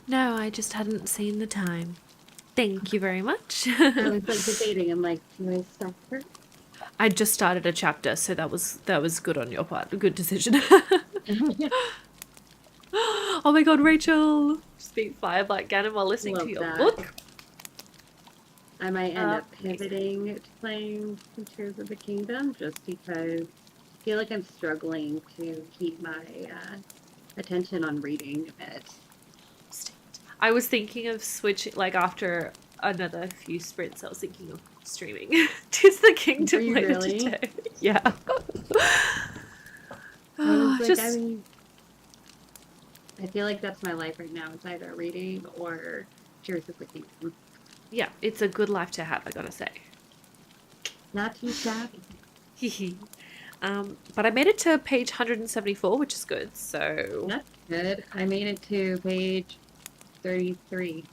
No, I just hadn't seen the time. Thank you very much. I was like debating. I'm like, do I stop her? I just started a chapter, so that was good on your part. A good decision. Oh my god, Rachel! Speak fire like Ganon while listening Love to your that. book. I might end up pivoting to playing some Tears of the Kingdom just because I feel like I'm struggling to keep my attention on reading a bit. I was thinking of switching, like after another few sprints, I was thinking of streaming Tears the Kingdom Are you later really? today. Yeah. I mean, I feel like that's my life right now. It's either reading or Tears of the Kingdom. Yeah, it's a good life to have, I gotta say. Not too shabby. But I made it to page 174, which is good, so... That's good. I made it to page 33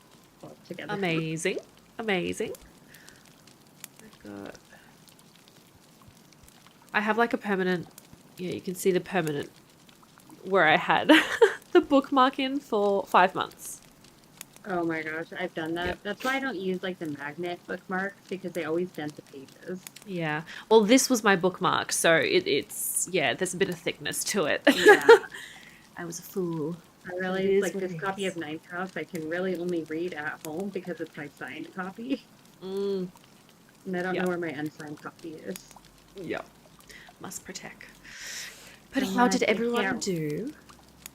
altogether. Amazing. Amazing. I have like a permanent... Yeah, you can see the permanent where I had the bookmark in for 5 months. Oh my gosh, I've done that. Yep. That's why I don't use like the magnet bookmarks because they always dent the pages. Yeah. Well, this was my bookmark, so it's... Yeah, there's a bit of thickness to it. Yeah. I was a fool. I realized like what this it copy is. of Ninth House I can really only read at home because it's my signed copy. Mm, And I don't Yeah. know where my unsigned copy is. yeah. Must protect. But Oh, how did I everyone can't- do?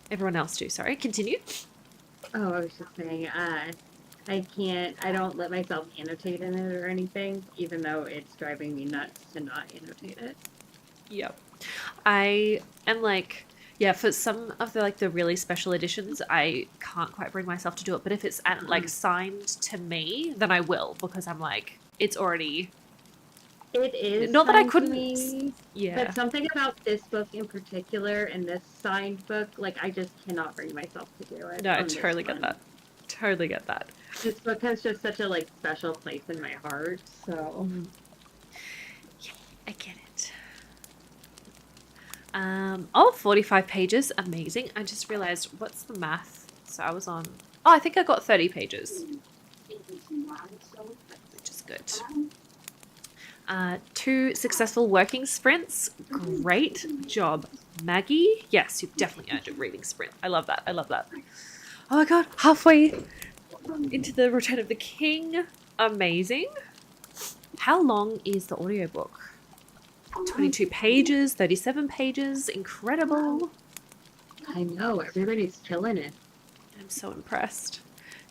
Everyone else do, sorry. Continue. Oh, I was just saying, I don't let myself annotate in it or anything, even though it's driving me nuts to not annotate it. Yep. I am like, yeah, for some of the like the really special editions, I can't quite bring myself to do it. But if it's like signed to me, then I will, because I'm like, it's already, It is Not that I signed to couldn't- me, yeah. but something about this book in particular and this signed book, like I just cannot bring myself to do it. No, I on this totally get one. that. Totally get that. This book has just such a like special place in my heart, so Yeah, I get it. Oh, 45 pages. Amazing. I just realized, what's the math? So I was on... Oh, I think I got 30 pages, which is good. 2 successful working sprints. Great job, Maggie. Yes, you've definitely earned a reading sprint. I love that. I love that. Oh my god, halfway into the Return of the King. Amazing. How long is the audiobook? 22 pages, 37 pages. Incredible. I know everybody's killing it. I'm so impressed.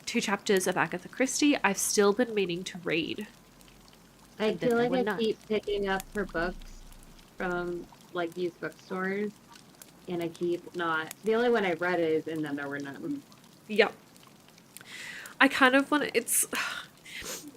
2 chapters of Agatha Christie. I've still been meaning to read. I And feel then like we're I not. keep picking up her books from like used bookstores, and I keep not. The only one I've read is "And Then There Were None." Yep. I kind of want to... It's...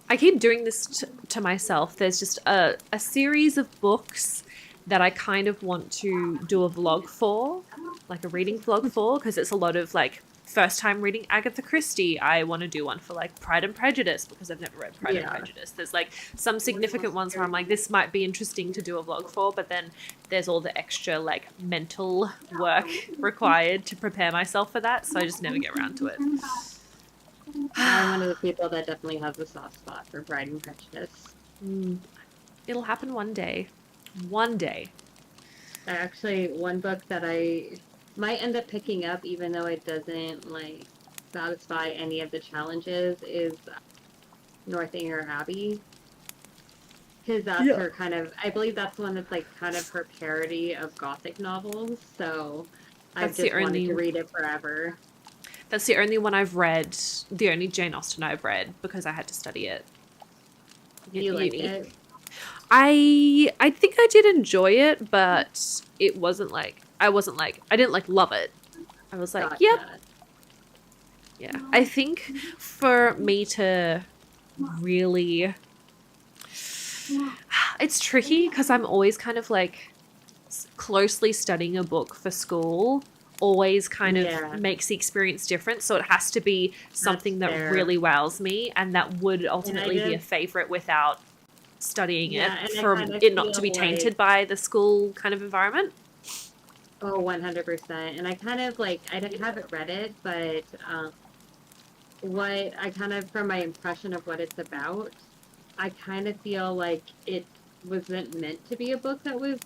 I keep doing this to myself. There's just a series of books that I kind of want to do a vlog for, like a reading vlog for, because it's a lot of like first time reading Agatha Christie. I want to do one for like Pride and Prejudice because I've never read Pride and Yeah. Prejudice. There's like some significant ones where I'm like, this might be interesting to do a vlog for, but then there's all the extra like mental work required to prepare myself for that, so I just never get around to it. I'm one of the people that definitely has a soft spot for Pride and Prejudice. It'll happen one day. One day. Actually, one book that I might end up picking up, even though it doesn't like satisfy any of the challenges, is Northanger Abbey. Because that's Yeah. her kind of. I believe that's the one that's like kind of her parody of Gothic novels. So I've That's the just wanted only- to read it forever. That's the only one I've read, the only Jane Austen I've read, because I had to study it. Do you like Uni. it? I think I did enjoy it, but it wasn't like I didn't like love it. I was like, Gotcha. yep, yeah. I think for me to really, it's tricky because I'm always kind of like closely studying a book for school. Always kind of Yeah. makes the experience different, so it has to be something that fair. really wows me, and that would ultimately be a did- favorite without studying Yeah, it and I for kind of it not to be feel tainted like, by the school kind of environment. oh, 100%. And I kind of like, haven't read it, but what I kind of, from my impression of what it's about, I kind of feel like it wasn't meant to be a book that was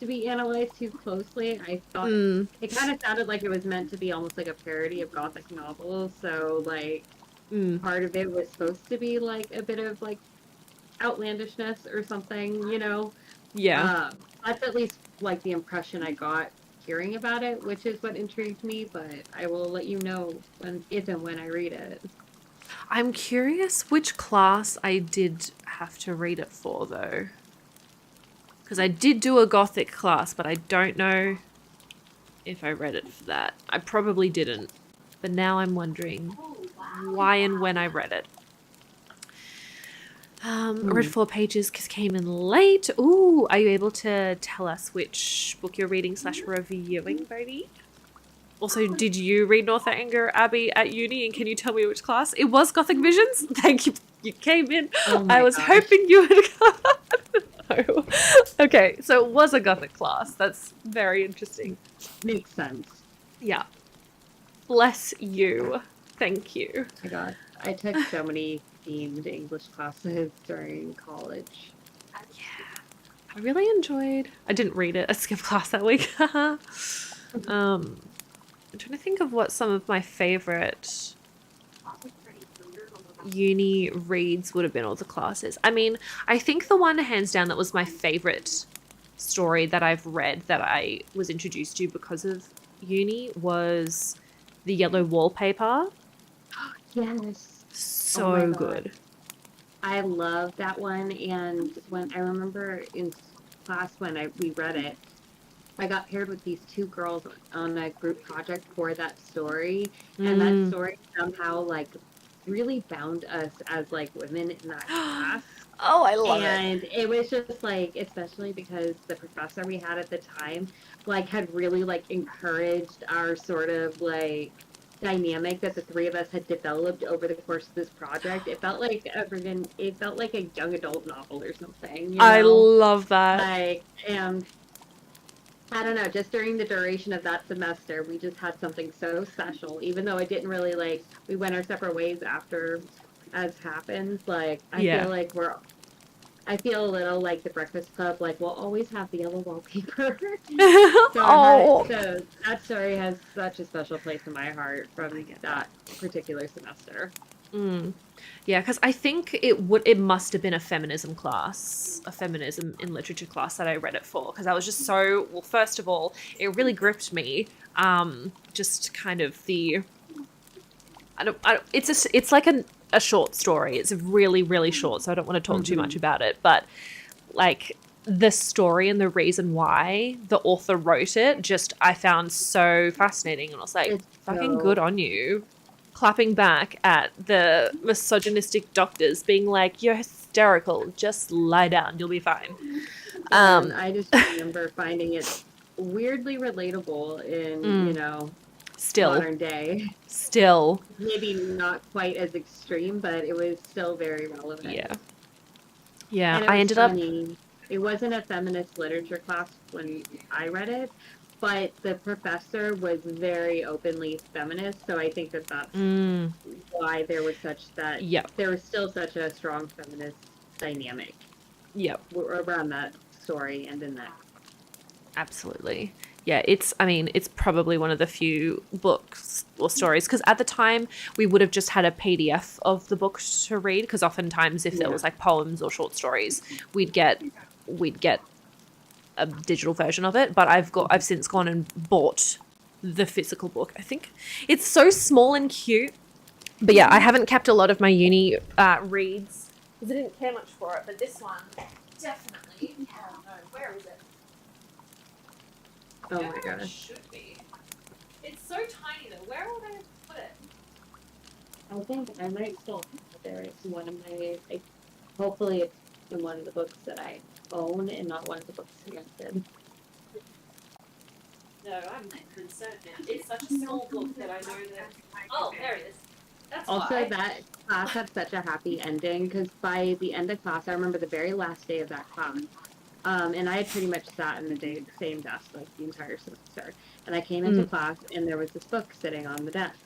to be analyzed too closely. I thought Mm, it kind of sounded like it was meant to be almost like a parody of Gothic novels. So, like, mm, part of it was supposed to be like a bit of like outlandishness or something, you know? yeah. That's at least like the impression I got hearing about it, which is what intrigued me, but I will let you know when if and when I read it. I'm curious which class I did have to read it for, though. Because I did do a Gothic class, but I don't know if I read it for that. I probably didn't. But now I'm wondering why and when I read it. I read Hmm. 4 pages because came in late. Ooh, are you able to tell us which book you're reading slash reviewing, Bodhi? Also, did you read Northanger Abbey at uni, and can you tell me which class? It was Gothic Visions. Thank you. You came in. Oh I my was gosh. hoping you would come. No. Okay, so it was a Gothic class. That's very interesting. Makes sense. Yeah. Bless you. Thank you. My God. I took so many themed English classes during college. Yeah. I really enjoyed. I didn't read it. I skipped class that week. I'm trying to think of what some of my favorite uni reads would have been, all the classes. I mean, I think the one hands down that was my favorite story that I've read that I was introduced to because of uni was The Yellow Wallpaper. Yes. Oh my So God. good. I love that one. And when I remember in class when we read it, I got paired with these two girls on a group project for that story, and that Mm. story somehow like really bound us as like women in that class. Oh, I love it. And it was just like, especially because the professor we had at the time, like, had really like encouraged our sort of like dynamic that the three of us had developed over the course of this project. It felt like a young adult novel or something, you I know? love that. Like, and I don't know, just during the duration of that semester, we just had something so special, even though it didn't really like, we went our separate ways after, as happens. Like, Yeah. I feel a little like the Breakfast Club, like we'll always have the yellow wallpaper. Oh. So that story has such a special place in my heart I from get that. that particular semester. Mm. Yeah, because I think it must have been a feminism class, a feminism in literature class that I read it for, because I was just so, well, first of all, it really gripped me. Just kind of the it's like a short story. It's really really short, so I don't want to talk too much Hmm. about it, but like the story and the reason why the author wrote it, just I found so fascinating, and I was like, It's fucking good so, on you. Clapping back at the misogynistic doctors being like, you're hysterical, just lie down, you'll be fine. and Um I just remember finding it weirdly relatable in, mm, still modern day. still Maybe not quite as extreme, but it was still very relevant. yeah, yeah, And it I was ended up funny. It wasn't a feminist literature class when I read it, but the professor was very openly feminist. So I think that that's mm, why yep, there was still such a strong feminist dynamic yep. around that story and in that. Absolutely. Yeah, I mean, it's probably one of the few books or stories, because at the time we would have just had a PDF of the book to read, because oftentimes if there Yeah. was like poems or short stories, we'd get a digital version of it, but I've since gone and bought the physical book. I think it's so small and cute. But yeah, I haven't kept a lot of my uni reads because I didn't care much for it, but this one definitely. Oh no, where is it? Oh Know my where it gosh. should be. It's so tiny though. Where will they put it? I think I might still have it there. It's one of hopefully it's in one of the books that I own and not one of the books suggested. No, I'm concerned now. It's such a small book that I know that. Oh, there it is. That's Also, why. that class had such a happy ending because by the end of class, I remember the very last day of that class. And I had pretty much sat in the same desk like the entire semester. And I came into Mm. class and there was this book sitting on the desk.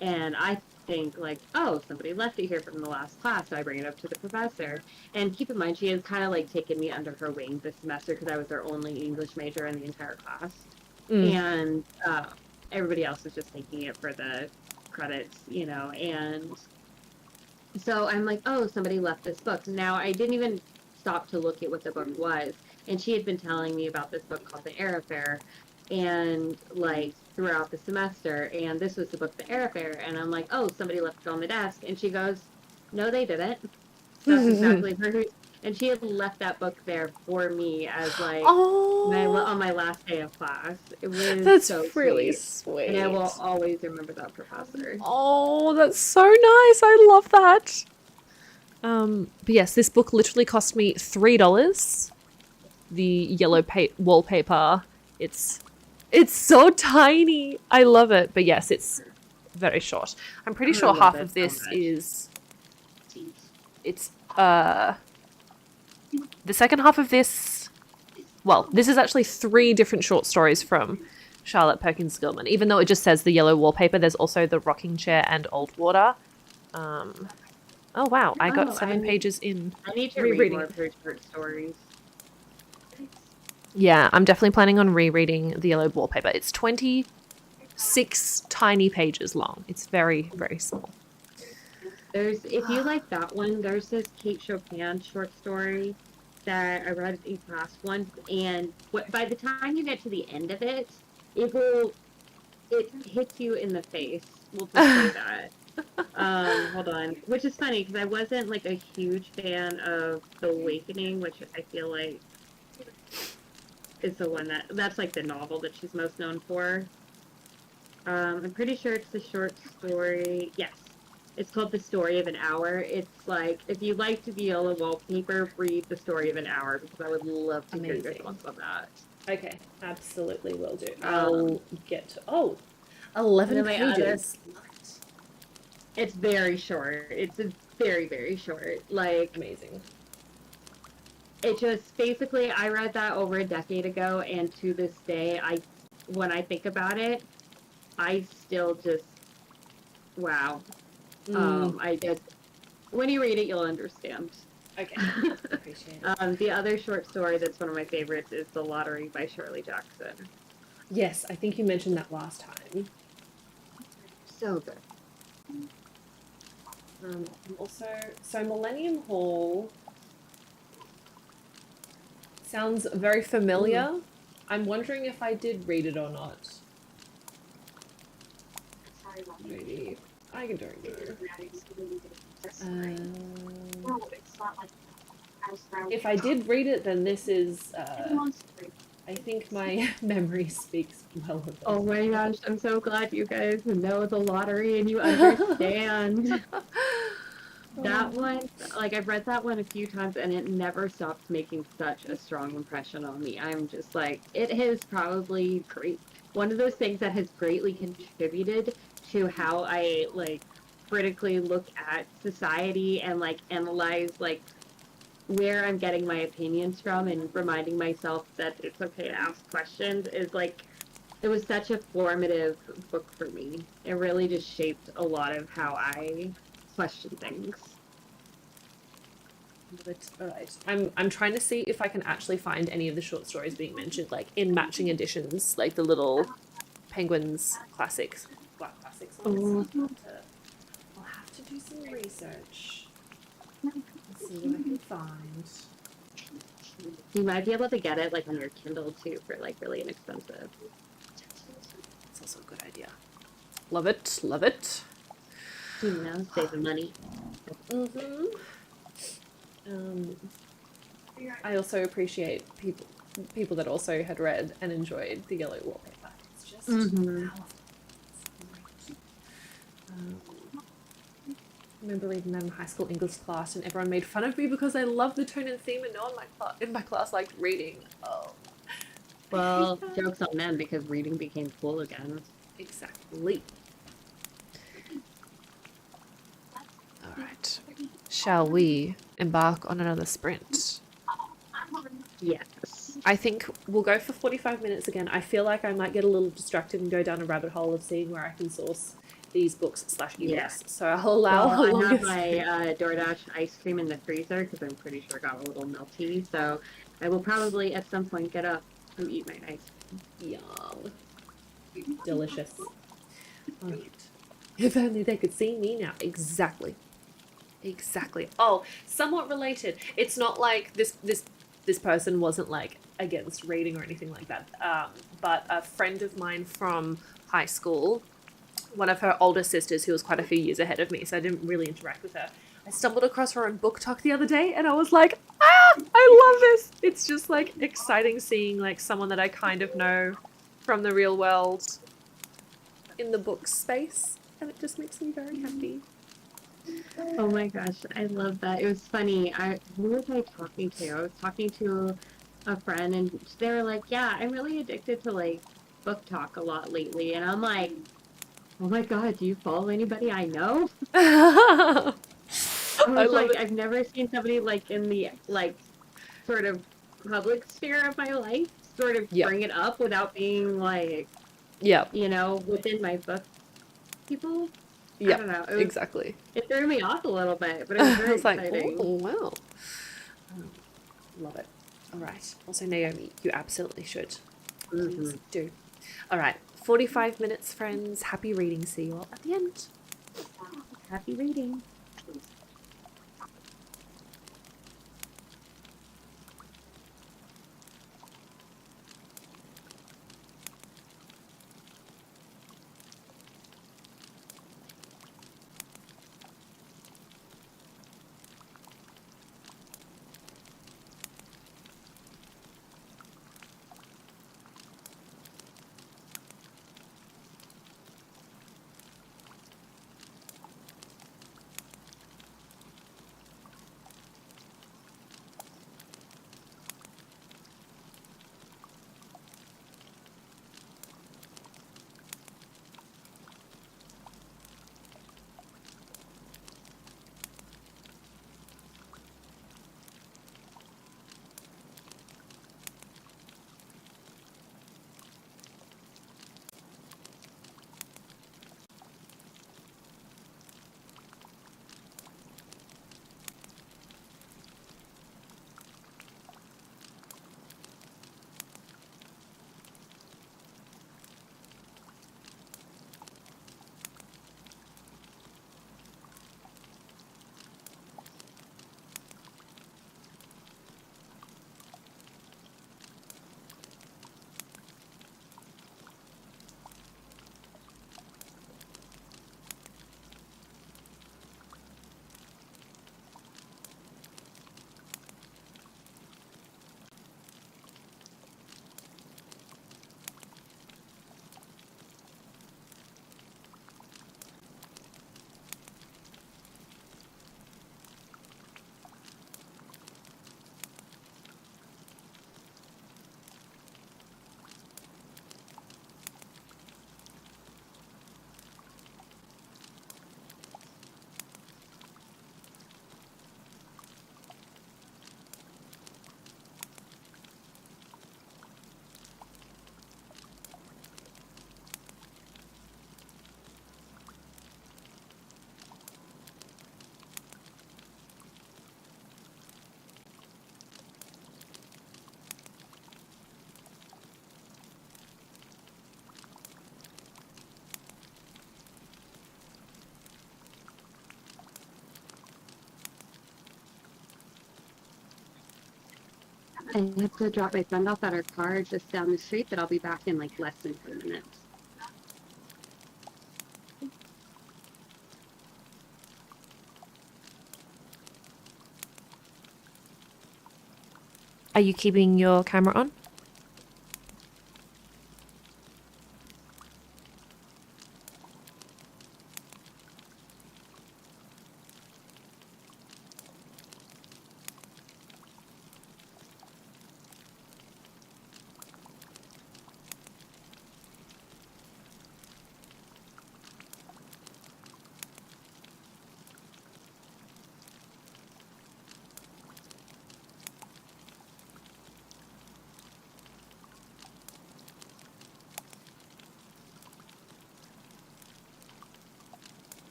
And I think like, oh, somebody left it here from the last class. So I bring it up to the professor. And keep in mind, she has kind of like taken me under her wing this semester because I was their only English major in the entire class. Mm. And everybody else was just taking it for the credits, you know. And so I'm like, oh, somebody left this book. Now I didn't even stop to look at what the book was. And she had been telling me about this book called The Air Affair and like throughout the semester. And this was the book, The Air Affair. And I'm like, oh, somebody left it on the desk. And she goes, no, they didn't. That's exactly her. And she had left that book there for me as like on Oh, my last day of class. It was that's so really sweet. And I will sweet. always remember that professor. Oh, that's so nice. I love that. But yes, this book literally cost me $3. The yellow wallpaper. It's it's so tiny. I love it. But yes, it's very short. I'm pretty I sure love half it of so this much. is it's the second half of this. Well, this is actually 3 different short stories from Charlotte Perkins Gilman. Even though it just says the yellow wallpaper, there's also the rocking chair and old water. Um, oh wow, I got Oh, 7 pages in I need to read rereading more it. of her short stories. Yeah, I'm definitely planning on rereading the yellow wallpaper. It's 26 tiny pages long. It's very, very small. If you like that one, there's this Kate Chopin short story that I read in class once, and by the time you get to the end of it, it hits you in the face. We'll just say that. Hold on. Which is funny because I wasn't like a huge fan of The Awakening, which I feel like is the one that's like the novel that she's most known for. I'm pretty sure it's the short story. Yes. It's called The Story of an Hour. It's like, if you like to be yellow wallpaper, read The Story of an Hour because I would love to hear your Amazing. thoughts on that. Okay, absolutely will do. Um, I'll get to. Oh, and 11 then my other, pages. Love it. it's very short. It's very, very short. Like, Amazing. it just basically, I read that over a decade ago, and to this day, when I think about it, I still just, wow. Mm, I just, when you read it, you'll understand. okay, appreciate it. The other short story that's one of my favorites is The Lottery by Shirley Jackson. Yes, I think you mentioned that last time. So good. Also, so Millennium Hall sounds very familiar. I'm wondering if I did read it or not. Maybe I don't know. If I did read it, then this is. I think my memory speaks well of Oh it. my gosh, I'm so glad you guys know The Lottery and you understand. That one, like I've read that one a few times and it never stops making such a strong impression on me. I'm just like, it has probably one of those things that has greatly contributed to how I like critically look at society and like analyze like where I'm getting my opinions from and reminding myself that it's okay to ask questions is like it was such a formative book for me. It really just shaped a lot of how I question things. All right. I'm trying to see if I can actually find any of the short stories being mentioned, like in matching editions, like the little Penguins classics, black classics ones. I'll have to do some research and see what I can find. You might be able to get it like on your Kindle too for like really inexpensive. It's also a good idea. Love it, love it. You know, saving money. Mm-hmm. I also appreciate people that also had read and enjoyed the yellow wallpaper. It's just powerful. It's great. I remember reading that in high school English class, and everyone made fun of me because I loved the tone and theme, and no one in my class liked reading. Oh, Well, joke's on them because reading became cool again. exactly. shall we embark on another sprint? Yes. I think we'll go for 45 minutes again. I feel like I might get a little distracted and go down a rabbit hole of seeing where I can source these books / ebooks. Yeah. So I'll allow Well, a I have longest. my DoorDash ice cream in the freezer because I'm pretty sure it got a little melty. So I will probably at some point get up and eat my ice cream. Yum. Delicious. All right. If only they could see me now. Exactly. Exactly. Oh, somewhat related. It's not like this person wasn't like against reading or anything like that. But a friend of mine from high school, one of her older sisters who was quite a few years ahead of me, so I didn't really interact with her. I stumbled across her on Book Talk the other day and I was like, I love this. It's just like exciting seeing like someone that I kind of know from the real world in the book space, and it just makes me very happy. Oh my gosh, I love that. It was funny. Who was I talking to? I was talking to a friend, and they were like, "Yeah, I'm really addicted to like book talk a lot lately." And I'm like, "Oh my god, do you follow anybody I know?" I I was love like, it. I've never seen somebody like in the like sort of public sphere of my life sort of Yep. bring it up without being like, Yep. within my book people. I Yep. don't know. Exactly. It threw me off a little bit, but it was I very was like, exciting. oh wow. Love it. All right. Also, Naomi, you absolutely should. Please do. All right. 45 minutes, friends. Happy reading. See you all at the end. Happy reading. I have to drop my friend off at her car just down the street, but I'll be back in like less than 10 minutes. Are you keeping your camera on?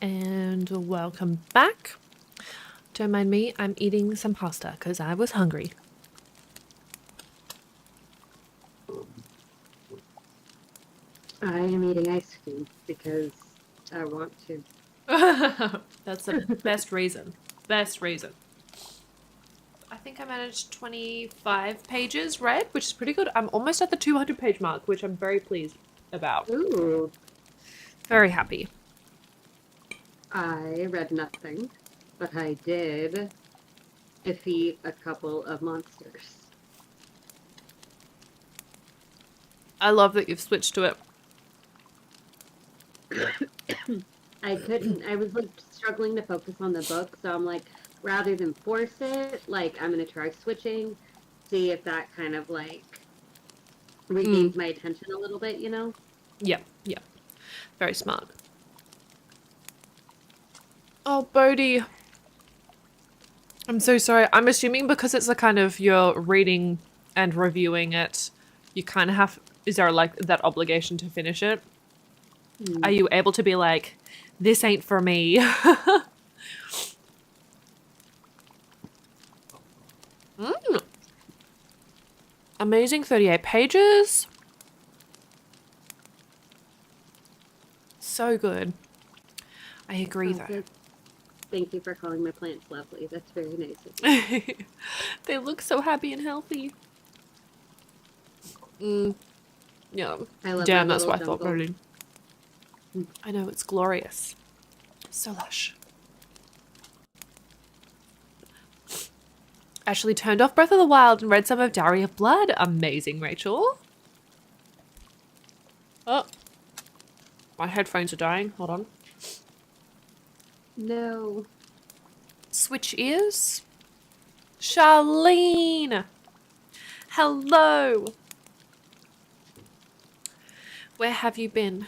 And welcome back. Don't mind me, I'm eating some pasta because I was hungry. I am eating ice cream because I want to. That's the best reason. Best reason. I think I managed 25 pages read, which is pretty good. I'm almost at the 200 page mark, which I'm very pleased about. Ooh, Very happy. I read nothing, but I did defeat a couple of monsters. I love that you've switched to it. I was like struggling to focus on the book, so I'm like, rather than force it, like I'm gonna try switching, see if that kind of like regains my attention a little bit, you know? Yeah, yeah. Very smart. Oh, Bodhi. I'm so sorry. I'm assuming because it's a kind of you're reading and reviewing it, you kind of have, is there like that obligation to finish it? Are you able to be like, this ain't for me? Amazing 38 pages. So good. I agree though. Good. Thank you for calling my plants lovely. That's very nice of you. They look so happy and healthy. Yeah. I love Damn, my that's little what I thought, jungle. Bodhi. I know, it's glorious. So lush. Actually turned off Breath of the Wild and read some of Diary of Blood. Amazing, Rachel. Oh. My headphones are dying. Hold on. No. Switch ears. Charlene. Hello. Where have you been?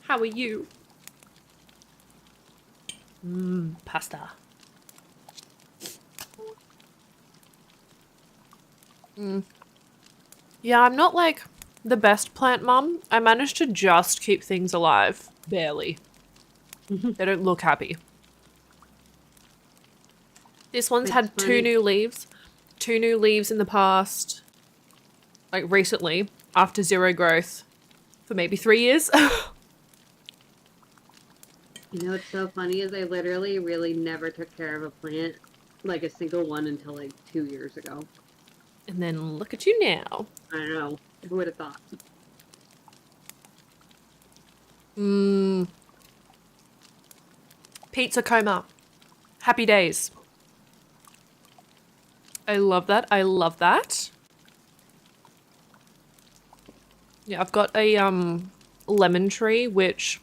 How are you? Pasta. Yeah, I'm not like the best plant mum. I managed to just keep things alive. Barely. They don't look happy. This one's It's had funny. 2 new leaves. 2 new leaves in the past, like recently, after 0 growth for maybe 3 years. You know what's so funny is I literally really never took care of a plant, like a single one, until like 2 years ago. And then look at you now. I don't know. Who would have thought? Pizza coma. Happy days. I love that. I love that. Yeah, I've got a lemon tree, which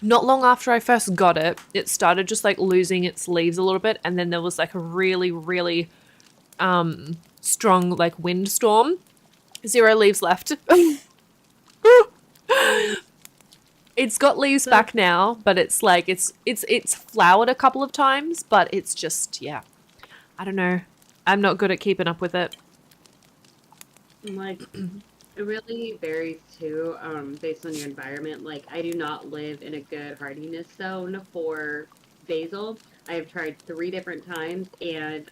not long after I first got it, it started just like losing its leaves a little bit, and then there was like a really, really strong like windstorm. 0 leaves left. It's got leaves back now, but it's like it's flowered a couple of times, but it's just, yeah. I don't know. I'm not good at keeping up with it. Like, it really varies too, based on your environment. Like, I do not live in a good hardiness zone for basil. I have tried 3 different times, and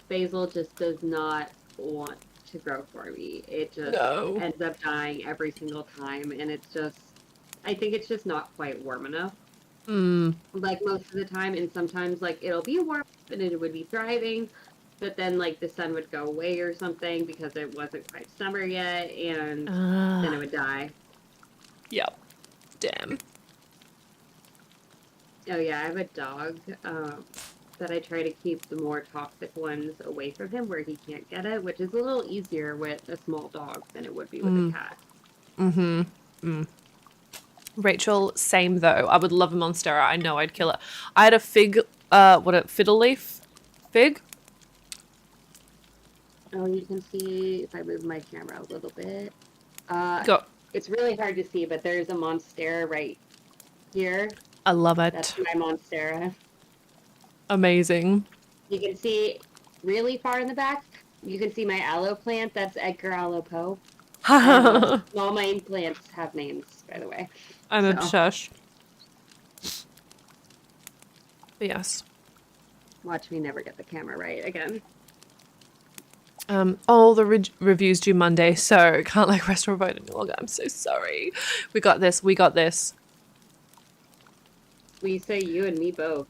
basil just does not want to grow for me. It just ends up dying every single time, and it's just, I think it's just not quite warm enough. Like most of the time, and sometimes like it'll be warm and it would be thriving, but then like the sun would go away or something because it wasn't quite summer yet, and then it would die. Yep. Damn. Oh yeah, I have a dog that I try to keep the more toxic ones away from him where he can't get it, which is a little easier with a small dog than it would be with a cat. Rachel, same though. I would love a Monstera. I know I'd kill it. I had a fig, fiddle leaf fig. Oh, you can see if I move my camera a little bit. Go. It's really hard to see, but there's a Monstera right here. I love it. That's my Monstera. Amazing. You can see really far in the back. You can see my aloe plant. That's Edgar Allan Poe. All my plants have names. by the way. I'm So. obsessed. But yes. Watch me never get the camera right again. All the reviews due Monday, so can't like rest or vote any longer. I'm so sorry. We got this. We got this. We say you and me both.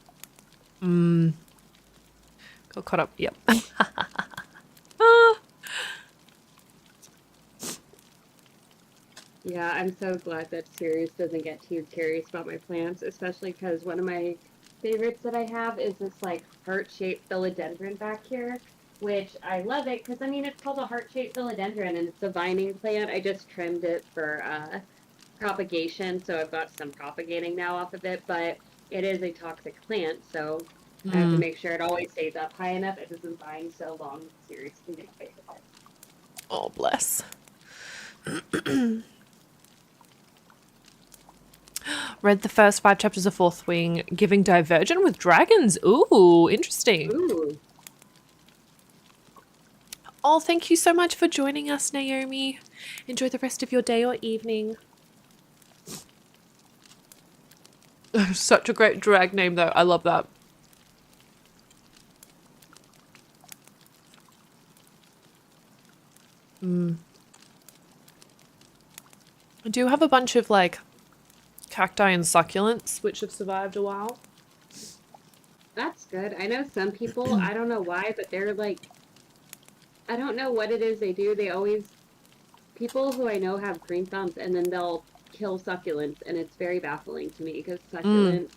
Got caught up. Yep. Yeah, I'm so glad that Sirius doesn't get too curious about my plants, especially because one of my favorites that I have is this like heart-shaped philodendron back here, which I love it because I mean it's called a heart-shaped philodendron and it's a vining plant. I just trimmed it for propagation, so I've got some propagating now off of it, but it is a toxic plant, so I have to make sure it always stays up high enough. It doesn't vine so long Sirius can get away with it. Oh, bless. Read the first 5 chapters of Fourth Wing, giving Divergent with dragons. Ooh, interesting. Ooh. Oh, thank you so much for joining us, Naomi. Enjoy the rest of your day or evening. Such a great drag name, though. I love that. I do have a bunch of, like, cacti and succulents, which have survived a while. That's good. I know some people, I don't know why, but they're like, I don't know what it is they do. They always, people who I know have green thumbs and then they'll kill succulents, and it's very baffling to me because succulents,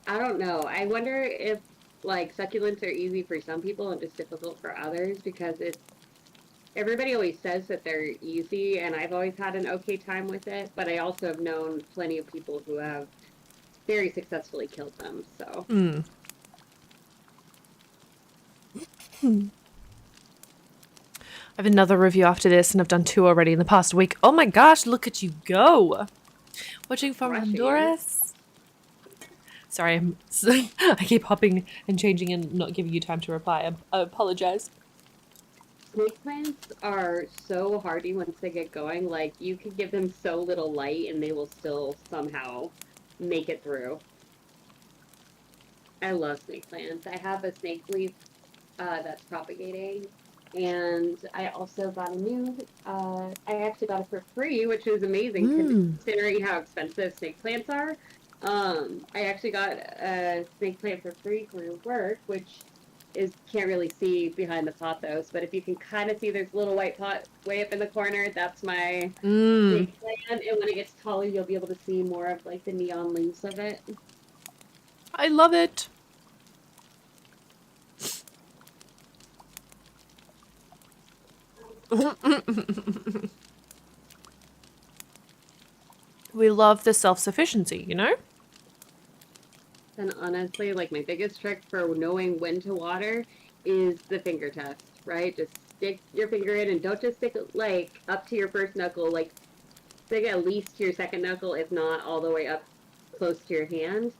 I don't know. I wonder if like succulents are easy for some people and just difficult for others because it's, everybody always says that they're easy, and I've always had an okay time with it, but I also have known plenty of people who have very successfully killed them, so. I have another review after this, and I've done 2 already in the past week. Oh my gosh, look at you go! Watching from Honduras. Sorry, I keep hopping and changing and not giving you time to reply. I apologize. Snake plants are so hardy once they get going. Like, you could give them so little light and they will still somehow make it through. I love snake plants. I have a snake leaf that's propagating. And I also got a new, I actually got it for free, which was amazing considering how expensive snake plants are. I actually got a snake plant for free through work, which is, can't really see behind the pothos, but if you can kind of see there's a little white pot way up in the corner, that's my snake plant. And when it gets taller, you'll be able to see more of like the neon leaves of it. I love it. We love the self-sufficiency, you know? And honestly, like my biggest trick for knowing when to water is the finger test, right? Just stick your finger in and don't just stick it like up to your first knuckle, like stick at least to your second knuckle, if not all the way up close to your hand.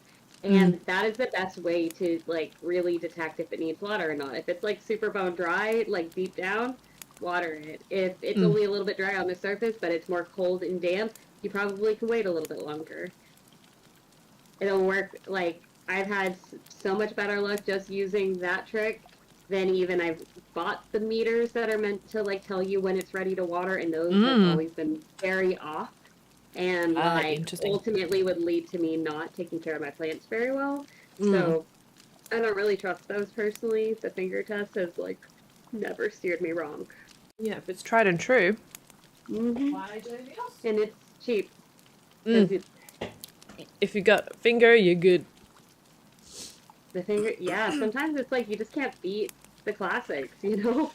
And that is the best way to like really detect if it needs water or not. If it's like super bone dry, like deep down, water it. If it's only a little bit dry on the surface, but it's more cold and damp, you probably can wait a little bit longer. It'll work. Like, I've had so much better luck just using that trick than even I've bought the meters that are meant to like tell you when it's ready to water, and those have always been very off, and like ultimately would lead to me not taking care of my plants very well. So I don't really trust those personally. The finger test has like never steered me wrong. Yeah, if it's tried and true. Why do anything else? And it's cheap. If you got a finger, you're good. The finger, yeah, sometimes it's like you just can't beat the classics, you know?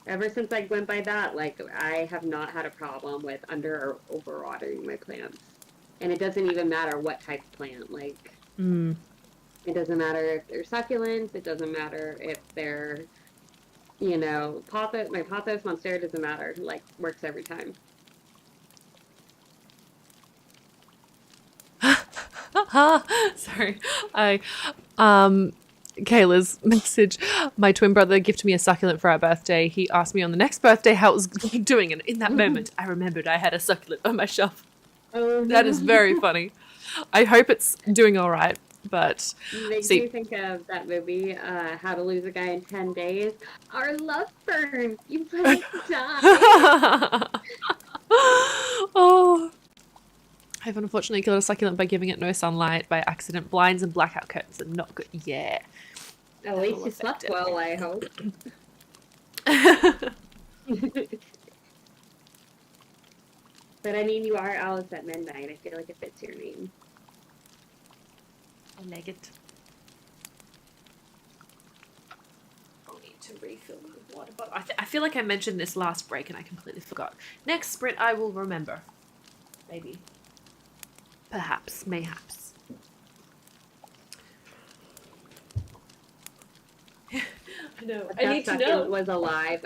Ever since I went by that, like, I have not had a problem with under or overwatering my plants. And it doesn't even matter what type of plant, like, it doesn't matter if they're succulents, it doesn't matter if they're, you know, pothos, my pothos monstera doesn't matter, like, works every time. Sorry. Kayla's message. My twin brother gifted me a succulent for our birthday. He asked me on the next birthday how it was doing, and in that moment, I remembered I had a succulent on my shelf. Oh, That is very funny. I hope it's doing all right, but Makes see, me think of that movie, How to Lose a Guy in 10 Days. Our love burn. You both die. oh, I've unfortunately killed a succulent by giving it no sunlight by accident. Blinds and blackout curtains are not good. Yeah. At least you slept well, I hope. But I mean, you are Alice at Midnight. I feel like it fits your name. I like it. I'll need to refill my water bottle. I feel like I mentioned this last break and I completely forgot. Next sprint, I will remember. Maybe. Perhaps. Mayhaps. I know. I need to know. Was alive.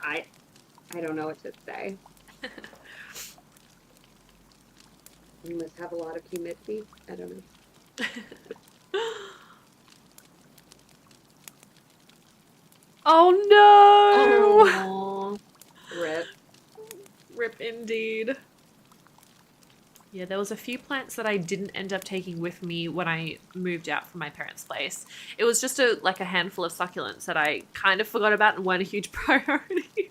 I don't know what to say. You must have a lot of humidity. I don't know. Oh no! Oh, rip. Rip indeed. Yeah, there was a few plants that I didn't end up taking with me when I moved out from my parents' place. It was just a handful of succulents that I kind of forgot about and weren't a huge priority.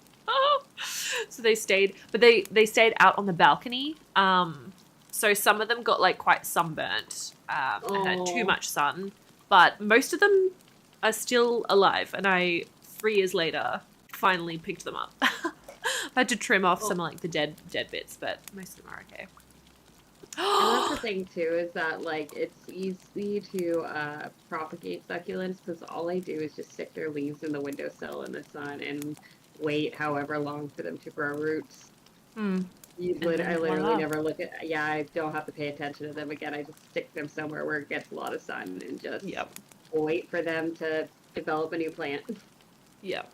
So they stayed, but they stayed out on the balcony. So some of them got like quite sunburnt and had too much sun, but most of them are still alive. And I, 3 years later, finally picked them up. I had to trim off some like the dead bits, but most of them are okay. And that's the thing too, is that like it's easy to propagate succulents because all I do is just stick their leaves in the windowsill in the sun and wait however long for them to grow roots. I literally never look at. Yeah, I don't have to pay attention to them again. I just stick them somewhere where it gets a lot of sun and just wait for them to develop a new plant. Yep.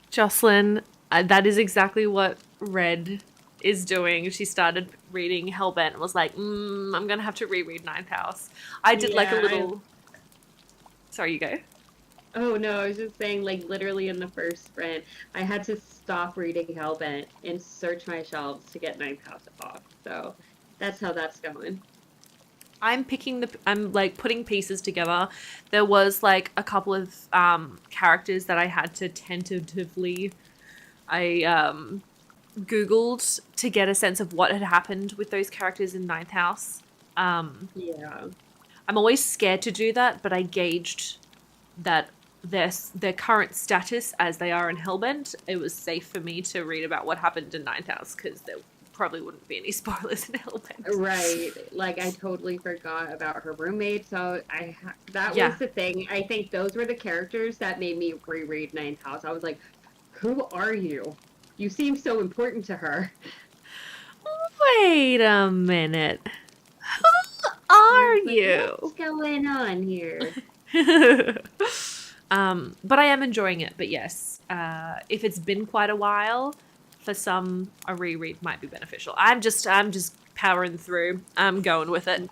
Jocelyn, that is exactly what Red is doing. She started reading Hellbent and was like, I'm gonna have to reread Ninth House. I did like a little. Sorry, you go. Oh no, I was just saying, like literally in the first sprint, I had to stop reading Hellbent and search my shelves to get Ninth House off. So that's how that's going. I'm like putting pieces together. There was like a couple of characters that I had to tentatively Googled to get a sense of what had happened with those characters in Ninth House. Yeah. I'm always scared to do that, but I gauged that their current status as they are in Hellbent, it was safe for me to read about what happened in Ninth House because there probably wouldn't be any spoilers in Hellbent. Right. Like I totally forgot about her roommate, so that was the thing. I think those were the characters that made me reread Ninth House. I was like, who are you? You seem so important to her. Wait a minute. Who are you? What's going on here? But I am enjoying it. But yes, if it's been quite a while, for some, a reread might be beneficial. I'm just powering through. I'm going with it.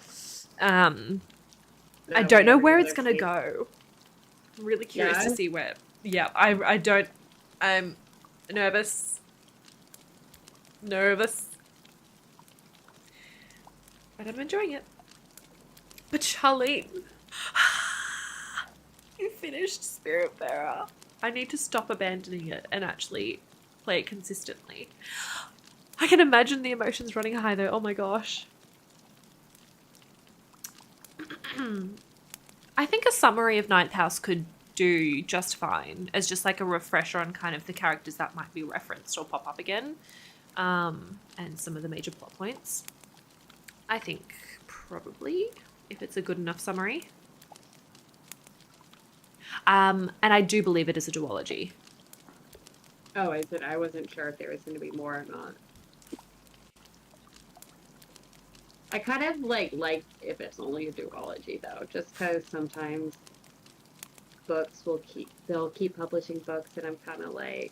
I don't know where it's gonna go. I'm really curious to see where. Yeah, I don't. I'm nervous. But I'm enjoying it. But Charlene, you finished Spiritfarer. I need to stop abandoning it and actually play it consistently. I can imagine the emotions running high though. Oh my gosh. I think a summary of Ninth House could do just fine as just like a refresher on kind of the characters that might be referenced or pop up again. And some of the major plot points. I think probably, if it's a good enough summary. And I do believe it is a duology. Oh, is it? I wasn't sure if there was going to be more or not. I kind of like if it's only a duology though, just because sometimes they'll keep publishing books, and I'm kind of like,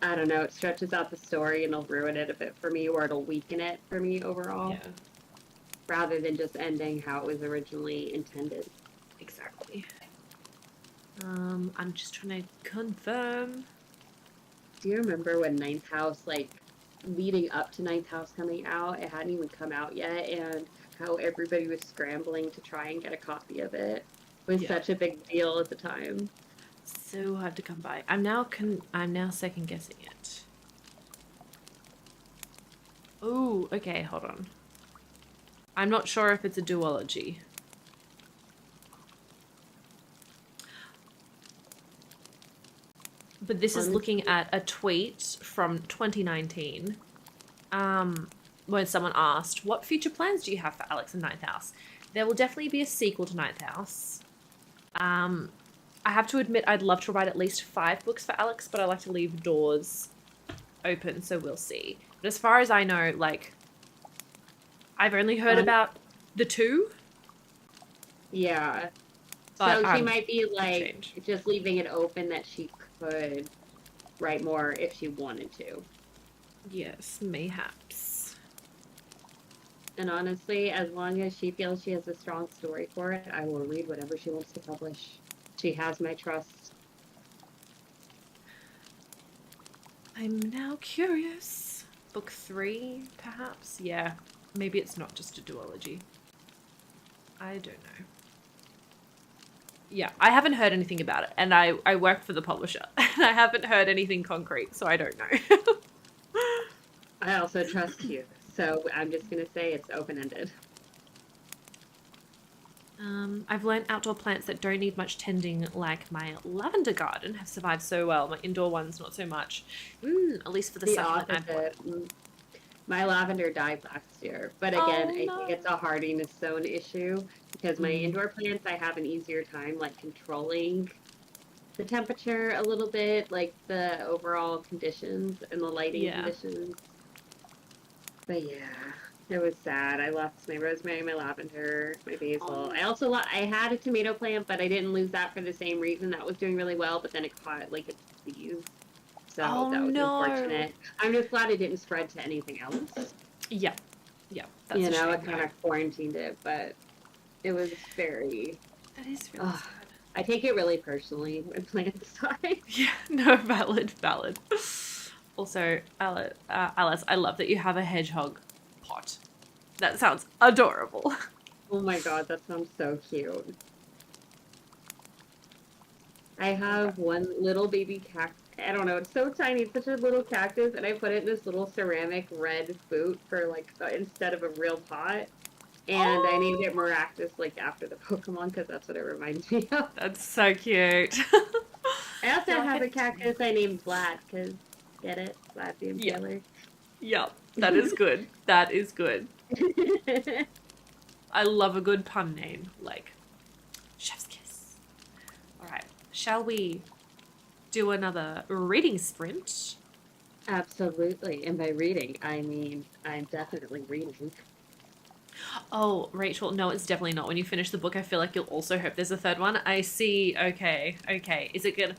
I don't know, it stretches out the story and it'll ruin it a bit for me, or it'll weaken it for me overall. Yeah. rather than just ending how it was originally intended. Exactly. I'm just trying to confirm. Do you remember when Ninth House, like, leading up to Ninth House coming out, it hadn't even come out yet, and how everybody was scrambling to try and get a copy of it? It was Yeah. such a big deal at the time. So hard to come by. I'm now second guessing it. Oh, okay, hold on. I'm not sure if it's a duology. But this is looking at a tweet from 2019, when someone asked, "What future plans do you have for Alex and Ninth House?" There will definitely be a sequel to Ninth House. I have to admit, I'd love to write at least 5 books for Alex, but I like to leave doors open, so we'll see. But as far as I know, like, I've only heard about the 2. Yeah. But so she might be like change. just leaving it open that she could write more if she wanted to. Yes, mayhaps. And honestly, as long as she feels she has a strong story for it, I will read whatever she wants to publish. She has my trust. I'm now curious. Book 3, perhaps? Yeah. Maybe it's not just a duology. I don't know. Yeah, I haven't heard anything about it. And I work for the publisher. And I haven't heard anything concrete, so I don't know. I also trust you. So I'm just going to say it's open-ended. I've learned outdoor plants that don't need much tending, like my lavender garden, have survived so well. My indoor ones, not so much. At least for the succulent I've got. My lavender died last year. But again, I think it's a hardiness zone issue because my indoor plants, I have an easier time like controlling the temperature a little bit, like the overall conditions and the lighting conditions. But yeah. It was sad. I lost my rosemary, my lavender, my basil. I also I had a tomato plant, but I didn't lose that for the same reason. That was doing really well, but then it caught like a disease. So that was unfortunate. I'm just glad it didn't spread to anything else. Yeah. Yeah. That's it kind of quarantined it, but it was very... That is really sad. I take it really personally when plants die. Yeah, no, valid. Also, Alice, I love that you have a hedgehog pot. That sounds adorable. Oh my god, that sounds so cute. I have one little baby cactus. I don't know, it's so tiny. It's such a little cactus, and I put it in this little ceramic red boot for like instead of a real pot. And I named it Maractus like after the Pokemon because that's what it reminds me of. That's so cute. I also have a cactus I named Vlad because get it, Vlad the Impaler. Yep, that is good. That is good. I love a good pun name, like Chef's Kiss. All right, shall we do another reading sprint? Absolutely, and by reading, I mean I'm definitely reading. Oh, Rachel, no, it's definitely not. When you finish the book, I feel like you'll also hope there's a third one. I see. Okay. Is it good?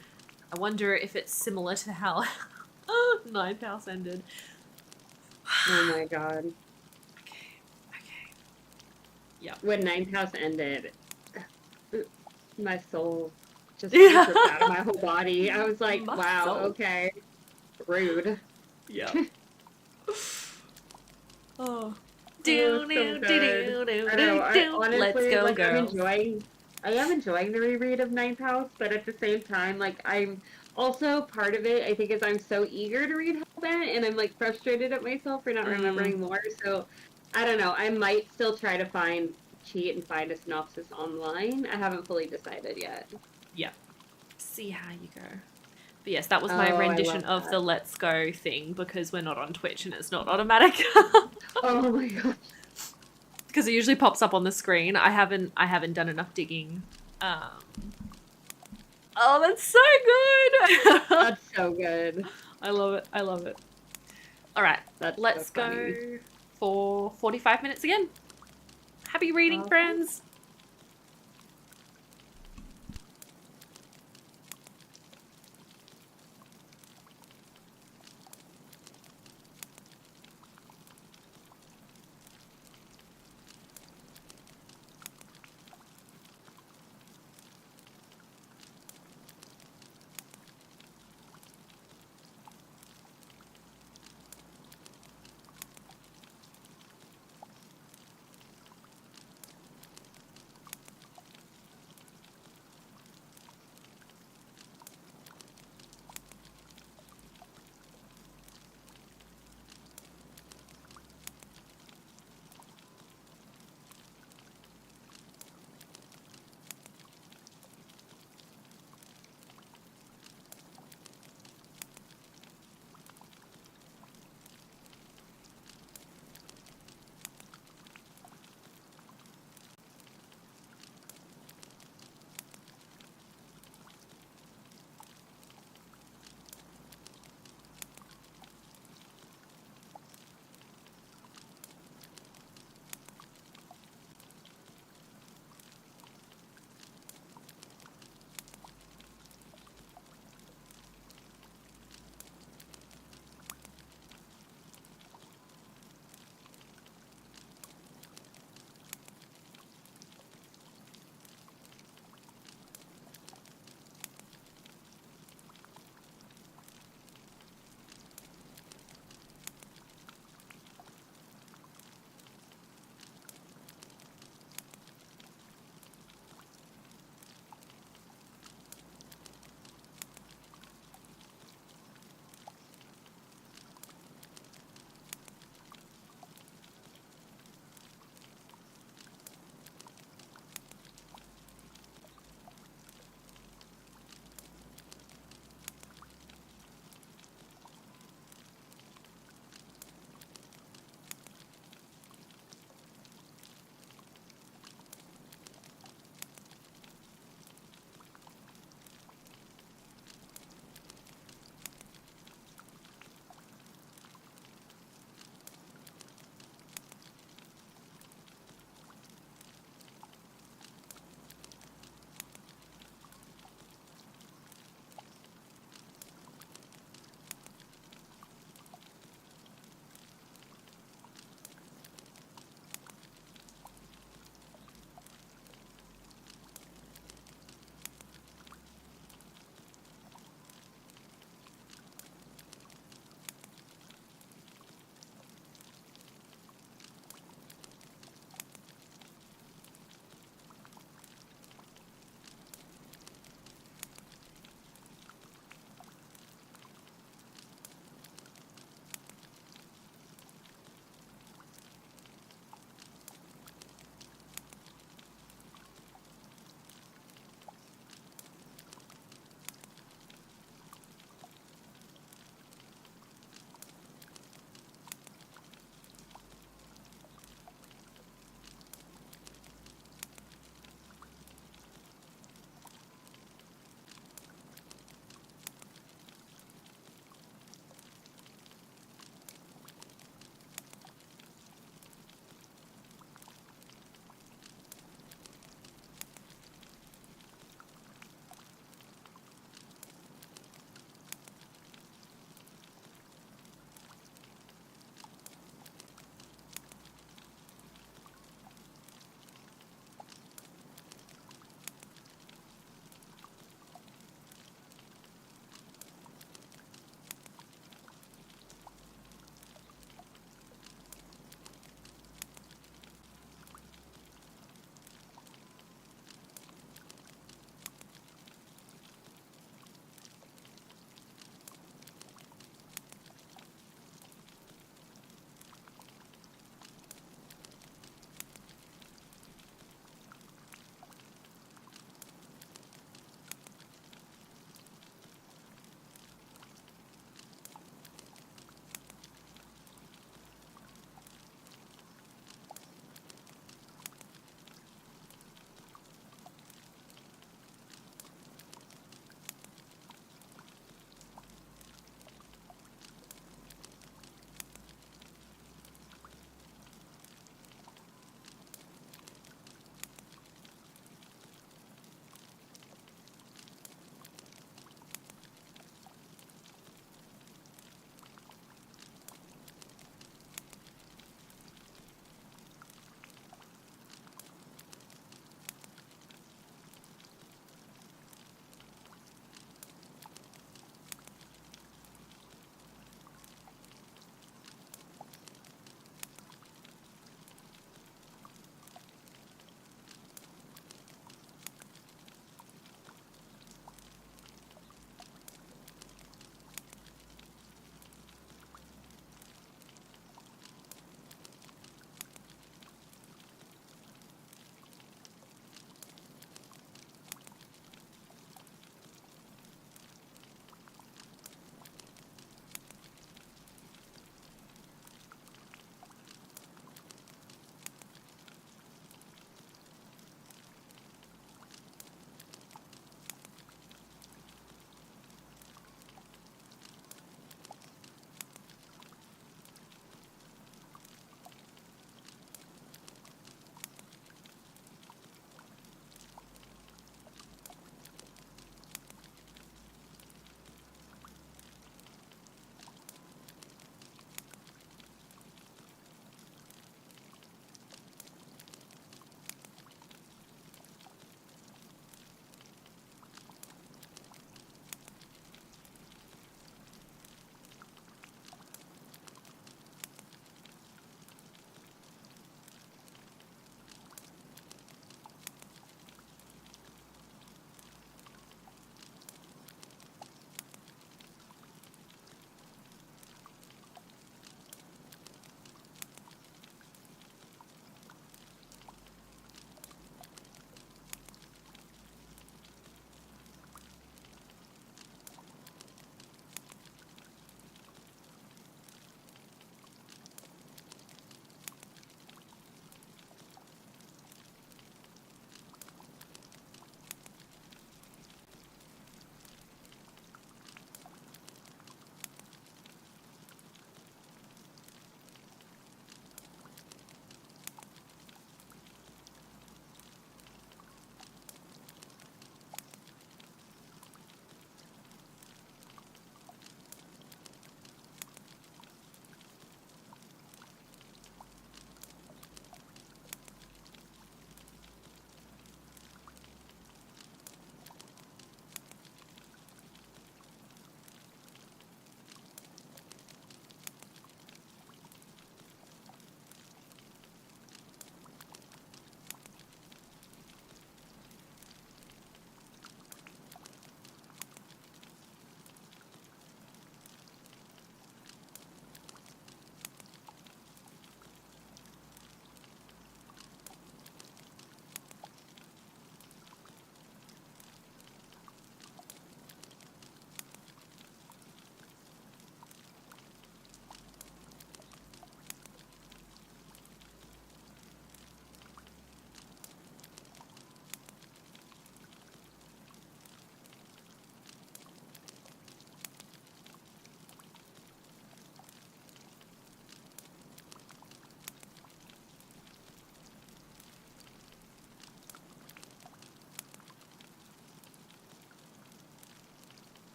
I wonder if it's similar to how Ninth House ended. Oh my god. Okay. Yeah. When Ninth House ended, my soul just ripped out of my whole body. I was like, wow, okay. Rude. Yeah. Oh. Honestly, Let's go, like, girls. I am enjoying the reread of Ninth House, but at the same time, like, I'm also part of it, I think, is I'm so eager to read Hellbent, and I'm, like, frustrated at myself for not remembering more, so, I don't know, I might still try to cheat and find a synopsis online. I haven't fully decided yet. Yeah. See how you go. But yes, that was my rendition of the Let's Go thing, because we're not on Twitch and it's not automatic. Oh my god. Because it usually pops up on the screen. I haven't done enough digging. Oh, that's so good. That's so good. I love it. All right, let's go for 45 minutes again. Happy reading, friends.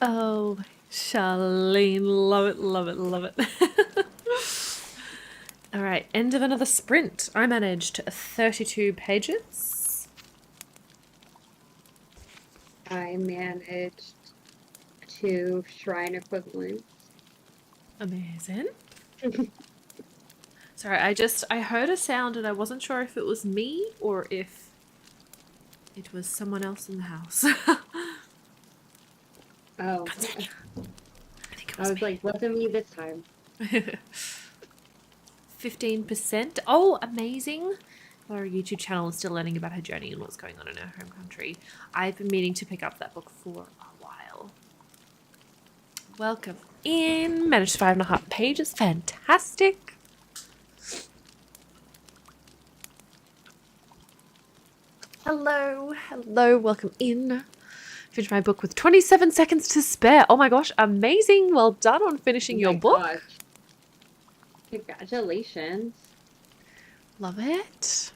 Oh, Charlene, love it, love it, love it. All right, end of another sprint. I managed 32 pages. I managed 2 shrine equivalents. Amazing. Sorry, I heard a sound and I wasn't sure if it was me or if it was someone else in the house. Oh, Continue. I think it I was was me. like, wasn't me this time. 15%. Oh, amazing. Our YouTube channel is still learning about her journey and what's going on in her home country. I've been meaning to pick up that book for a while. Welcome in. Managed 5.5 pages. Fantastic. Hello. Hello. Welcome in. Finished my book with 27 seconds to spare. Oh my gosh. Amazing. Well done on finishing your book. Gosh. Congratulations. Love it.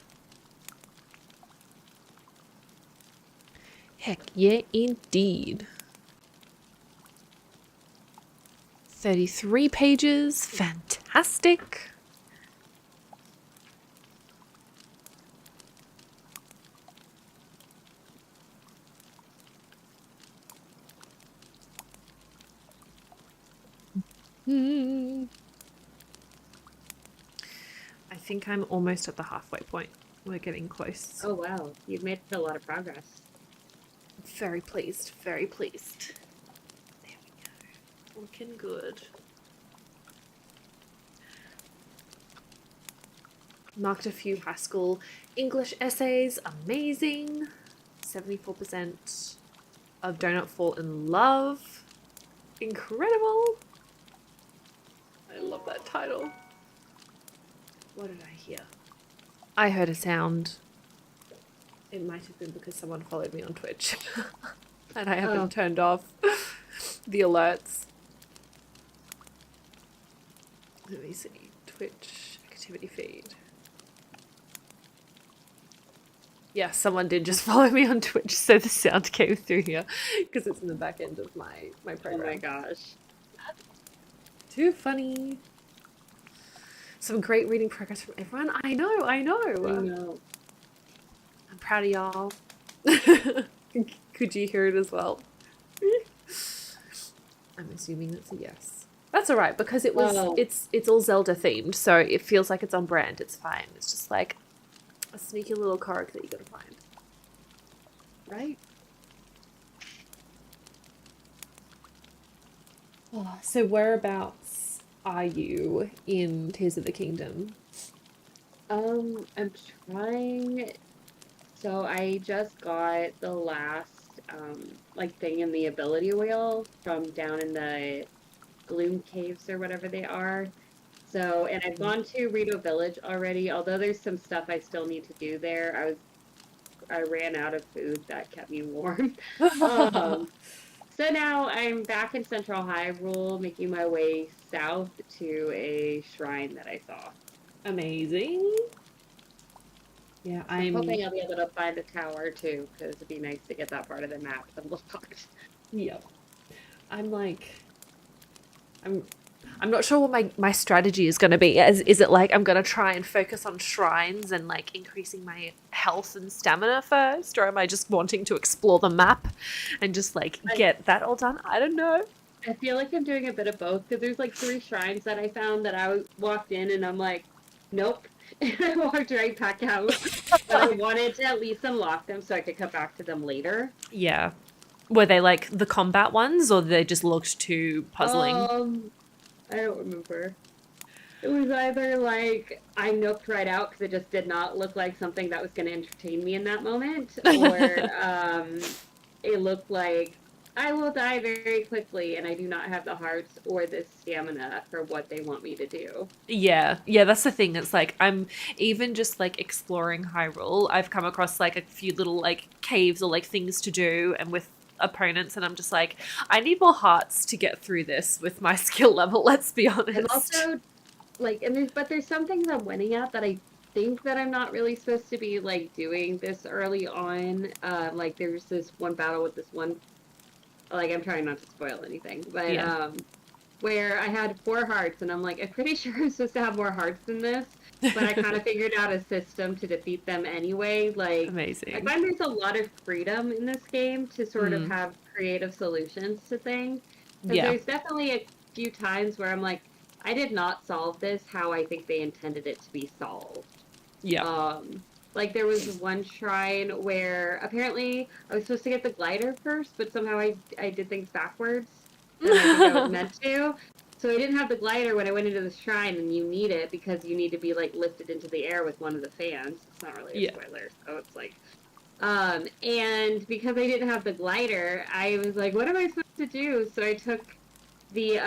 Heck yeah, indeed. 33 pages. Fantastic. I think I'm almost at the halfway point. We're getting close. Oh wow, you've made a lot of progress. Very pleased. Very pleased. There we go. Looking good. Marked a few high school English essays. Amazing. 74% of Don't Fall in Love. Incredible. I love that title. What did I hear? I heard a sound. It might have been because someone followed me on Twitch. And I haven't turned off the alerts. Let me see. Twitch activity feed. Yeah, someone did just follow me on Twitch, so the sound came through here because it's in the back end of my program. Oh my gosh. Too funny. Some great reading progress from everyone. I know. I know. I'm proud of y'all. Could you hear it as well? I'm assuming that's a yes. That's all right because it was. Well, It's all Zelda themed, so it feels like it's on brand. It's fine. It's just like a sneaky little Korok that you gotta find. right. Oh, so whereabouts are you in Tears of the Kingdom? I'm trying. So I just got the last like thing in the ability wheel from down in the Gloom Caves or whatever they are. So, and I've gone to Rito Village already, although there's some stuff I still need to do there. I ran out of food that kept me warm. So now I'm back in Central Hyrule, making my way south to a shrine that I saw. Amazing. Yeah, I'm hoping I'll be able to find a tower too, because it'd be nice to get that part of the map unlocked. Yep. I'm not sure what my strategy is going to be. Is it like I'm going to try and focus on shrines and like increasing my health and stamina first, or am I just wanting to explore the map and just like get that all done? I don't know. I feel like I'm doing a bit of both because there's like 3 shrines that I found that I walked in and I'm like, nope. And I walked right back out. But I wanted to at least unlock them so I could come back to them later. Yeah. Were they like the combat ones or they just looked too puzzling? I don't remember. It was either like I nooked right out because it just did not look like something that was going to entertain me in that moment, or it looked like I will die very quickly and I do not have the hearts or the stamina for what they want me to do. Yeah, that's the thing. It's like I'm even just like exploring Hyrule. I've come across like a few little like caves or like things to do, and with opponents, and I'm just like, I need more hearts to get through this with my skill level. Let's be honest. And also, like, there's some things I'm winning at that I think that I'm not really supposed to be like doing this early on. Like, there's this one battle with this one like I'm trying not to spoil anything, but Yeah. where I had 4 hearts, and I'm like, I'm pretty sure I'm supposed to have more hearts than this, but I kind of figured out a system to defeat them anyway. Like, I Amazing. find there's a lot of freedom in this game to sort of Mm. have creative solutions to things, because Yeah. there's definitely a few times where I'm like, I did not solve this how I think they intended it to be solved. Yeah. Like there was one shrine where apparently I was supposed to get the glider first, but somehow I did things backwards than I think I was meant to. So I didn't have the glider when I went into the shrine, and you need it because you need to be like lifted into the air with one of the fans. It's not really a Yeah. spoiler, so it's like and because I didn't have the glider, I was like, what am I supposed to do? So I took the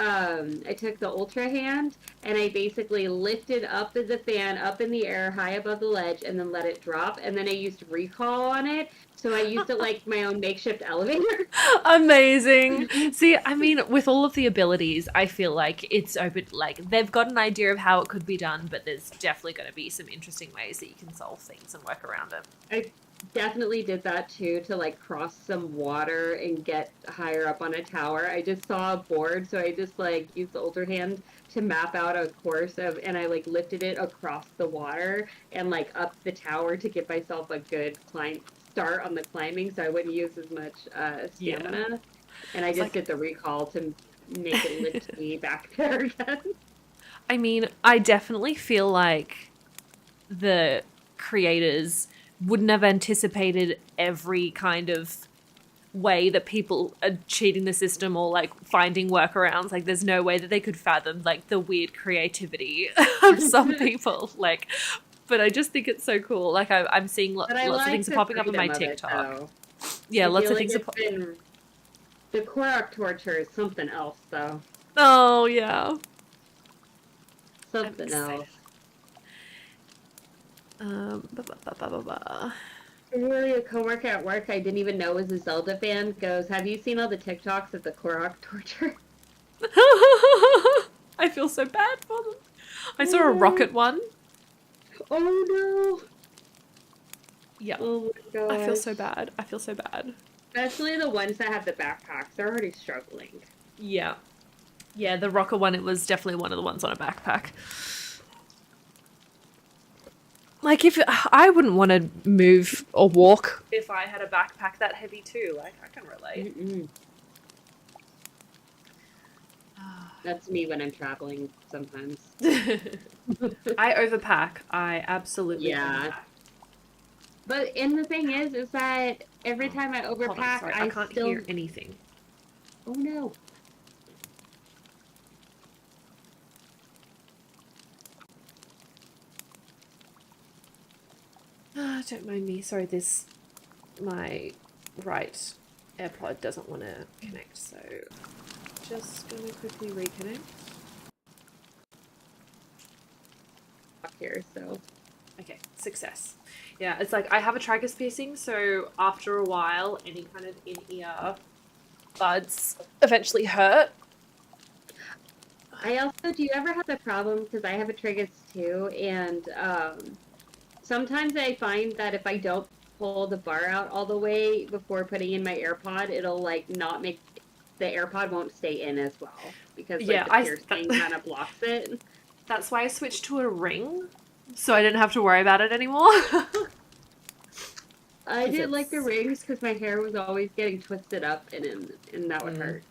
ultra hand, and I basically lifted up the fan up in the air high above the ledge and then let it drop, and then I used recall on it. So I used it like my own makeshift elevator. Amazing. See, I mean, with all of the abilities, I feel like it's open, like they've got an idea of how it could be done, but there's definitely going to be some interesting ways that you can solve things and work around it. I definitely did that too, to like cross some water and get higher up on a tower. I just saw a board, so I just like used the ultra hand to map out a course of, and I like lifted it across the water and like up the tower to give myself a good climb start on the climbing, so I wouldn't use as much stamina. Yeah. And I It's just like, did the recall to make it lift me back there again. I mean, I definitely feel like the creators wouldn't have anticipated every kind of way that people are cheating the system or like finding workarounds. Like there's no way that they could fathom like the weird creativity of some people. Like, but I just think it's so cool. Like I'm seeing But I lots of like things are the popping up on my freedom of it, TikTok. though. Yeah, I lots feel of like things are it's been the Korok torture is something else, though. oh yeah. I'm Something excited. else. Ba, ba, ba, ba, ba, ba. Literally, a coworker at work I didn't even know was a Zelda fan goes, "Have you seen all the TikToks of the Korok torture?" I feel so bad for them. I saw a rocket one. Oh no! Yeah. Oh my god! I feel so bad. I feel so bad. Especially the ones that have the backpacks. They're already struggling. Yeah. Yeah, the rocker one, it was definitely one of the ones on a backpack. Like, if I wouldn't want to move or walk if I had a backpack that heavy too. Like, I can relate. Mm-mm. That's me when I'm traveling sometimes. I overpack. I absolutely Yeah. overpack. But and the thing is that every time I Hold on, overpack, sorry, I can't still. hear anything. Oh no! Don't mind me. Sorry, my right AirPod doesn't want to connect, so just gonna quickly reconnect. Here, so Okay, success. Yeah, it's like I have a tragus piercing, so after a while, any kind of in-ear buds eventually hurt. I also, do you ever have the problem, because I have a trigus too, and sometimes I find that if I don't pull the bar out all the way before putting in my AirPod, it'll like not make, the AirPod won't stay in as well, because like Yeah, the piercing kind of blocks it. That's why I switched to a ring, so I didn't have to worry about it anymore. I did like the rings because my hair was always getting twisted up, and that would hurt.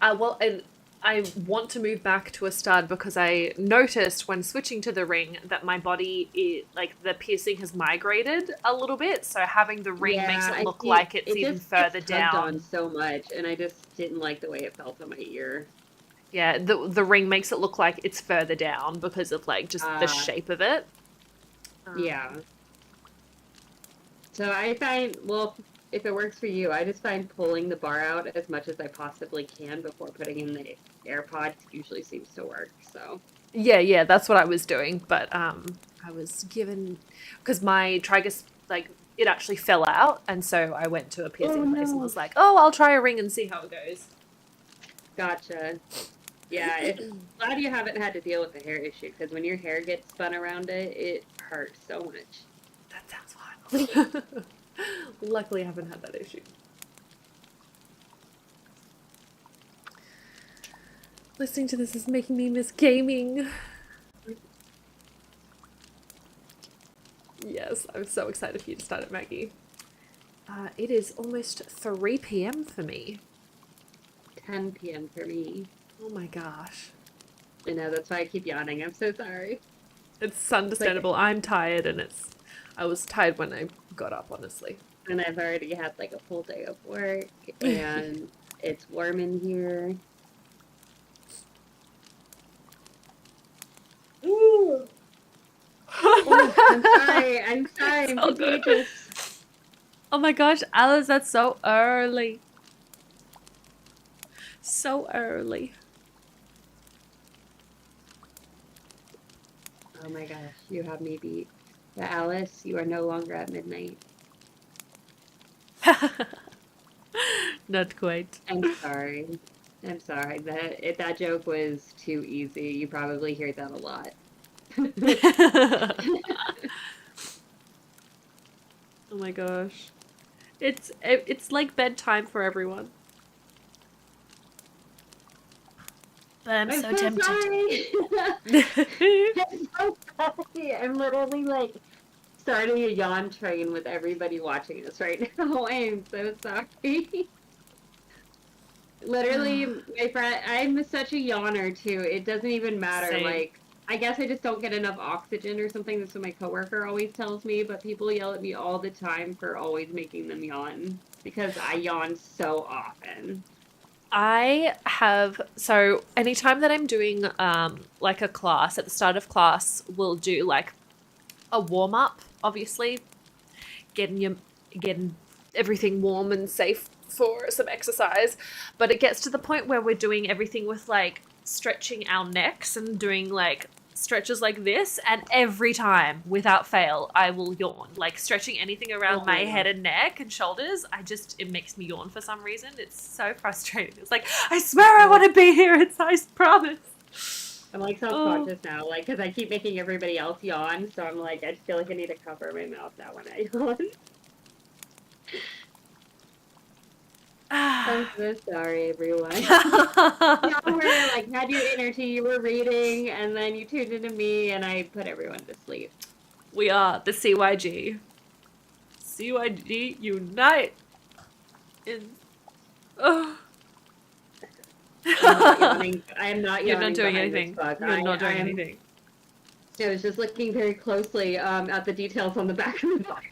Well, and I want to move back to a stud because I noticed when switching to the ring that my body, like the piercing has migrated a little bit. So having the ring makes it look like it's even just further gets tugged down. on so much, and I just didn't like the way it felt on my ear. Yeah, the ring makes it look like it's further down because of like just the shape of it. Yeah. So I find, well, if it works for you, I just find pulling the bar out as much as I possibly can before putting in the AirPods usually seems to work. So Yeah, that's what I was doing. But I was given, because my tragus, like, it actually fell out, and so I went to a piercing place and was like, oh, I'll try a ring and see how it goes. Gotcha. Yeah, glad you haven't had to deal with the hair issue, because when your hair gets spun around it, it hurts so much. That sounds fun. Luckily, I haven't had that issue. Listening to this is making me miss gaming. Yes, I'm so excited for you to start at Maggie. It is almost 3 p.m. for me. 10 p.m. for me. Oh my gosh. I know, that's why I keep yawning. I'm so sorry. It's understandable. I'm tired, and I was tired when I got up, honestly. And I've already had like a full day of work, and it's warm in here. Ooh. Oh, I'm sorry. I'm all contagious. good. Oh my gosh, Alice, that's so early. So early. Oh my gosh, you have me beat. But Alice, you are no longer at midnight. Not quite. I'm sorry. I'm sorry. That joke was too easy. You probably hear that a lot. Oh my gosh. It's like bedtime for everyone. But I'm so tempted. Sorry. I'm so sorry. I'm literally like starting a yawn train with everybody watching us right now. I am so sorry. Literally, my friend, I'm such a yawner too. It doesn't even matter. Same. Like, I guess I just don't get enough oxygen or something. That's what my coworker always tells me. But people yell at me all the time for always making them yawn because I yawn so often. So anytime that I'm doing like a class, at the start of class, we'll do like a warm up, obviously, getting everything warm and safe for some exercise. But it gets to the point where we're doing everything with like stretching our necks and doing like stretches like this, and every time without fail I will yawn. Like stretching anything around my head and neck and shoulders, it makes me yawn for some reason. It's so frustrating. It's like, I swear I want to be here. I promise. I'm like self-conscious now, like, because I keep making everybody else yawn, so I'm like, I just feel like I need to cover my mouth now when I yawn. I'm so sorry, everyone. Y'all were like, had your energy, you were reading, and then you tuned into me, and I put everyone to sleep. We are the CYG. CYG unite. I'm not yawning. I am not You're yawning. not doing anything. You're not doing anything. I was just looking very closely at the details on the back of the book.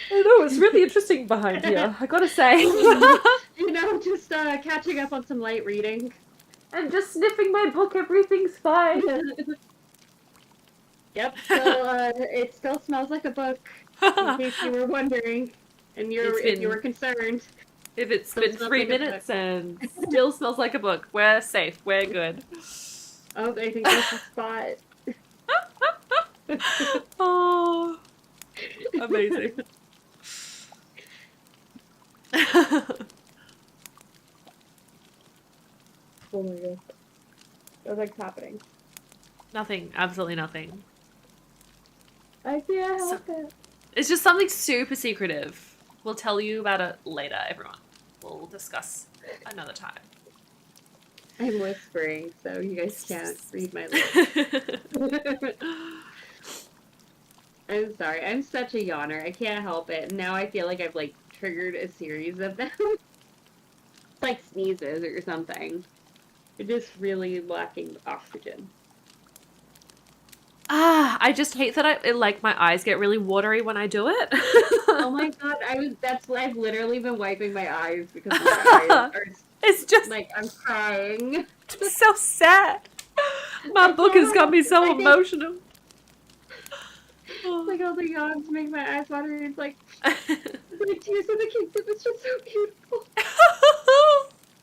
I know, it's really interesting behind here, I gotta say. Just catching up on some light reading. I'm just sniffing my book, everything's fine. Yep, so it still smells like a book, in case you were wondering, and if you were concerned. If it's been 3 minutes and still smells like a book, we're safe, we're good. Oh, I think that's the spot. Oh, amazing. Oh my god. What's happening? Nothing, absolutely nothing. I can't help it. It's just something super secretive. We'll tell you about it later, everyone. We'll discuss another time. I'm whispering, so you guys can't read my lips. I'm sorry. I'm such a yawner. I can't help it. Now I feel like I've like triggered a series of them. Like sneezes or something. You're just really lacking oxygen. I just hate that my eyes get really watery when I do it. Oh my god, that's why I've literally been wiping my eyes because my eyes are it's just like, I'm crying. It's so sad. My book has got me so emotional. Like all the yawns make my eyes watery. It's like the tears of the kids. It was just so beautiful.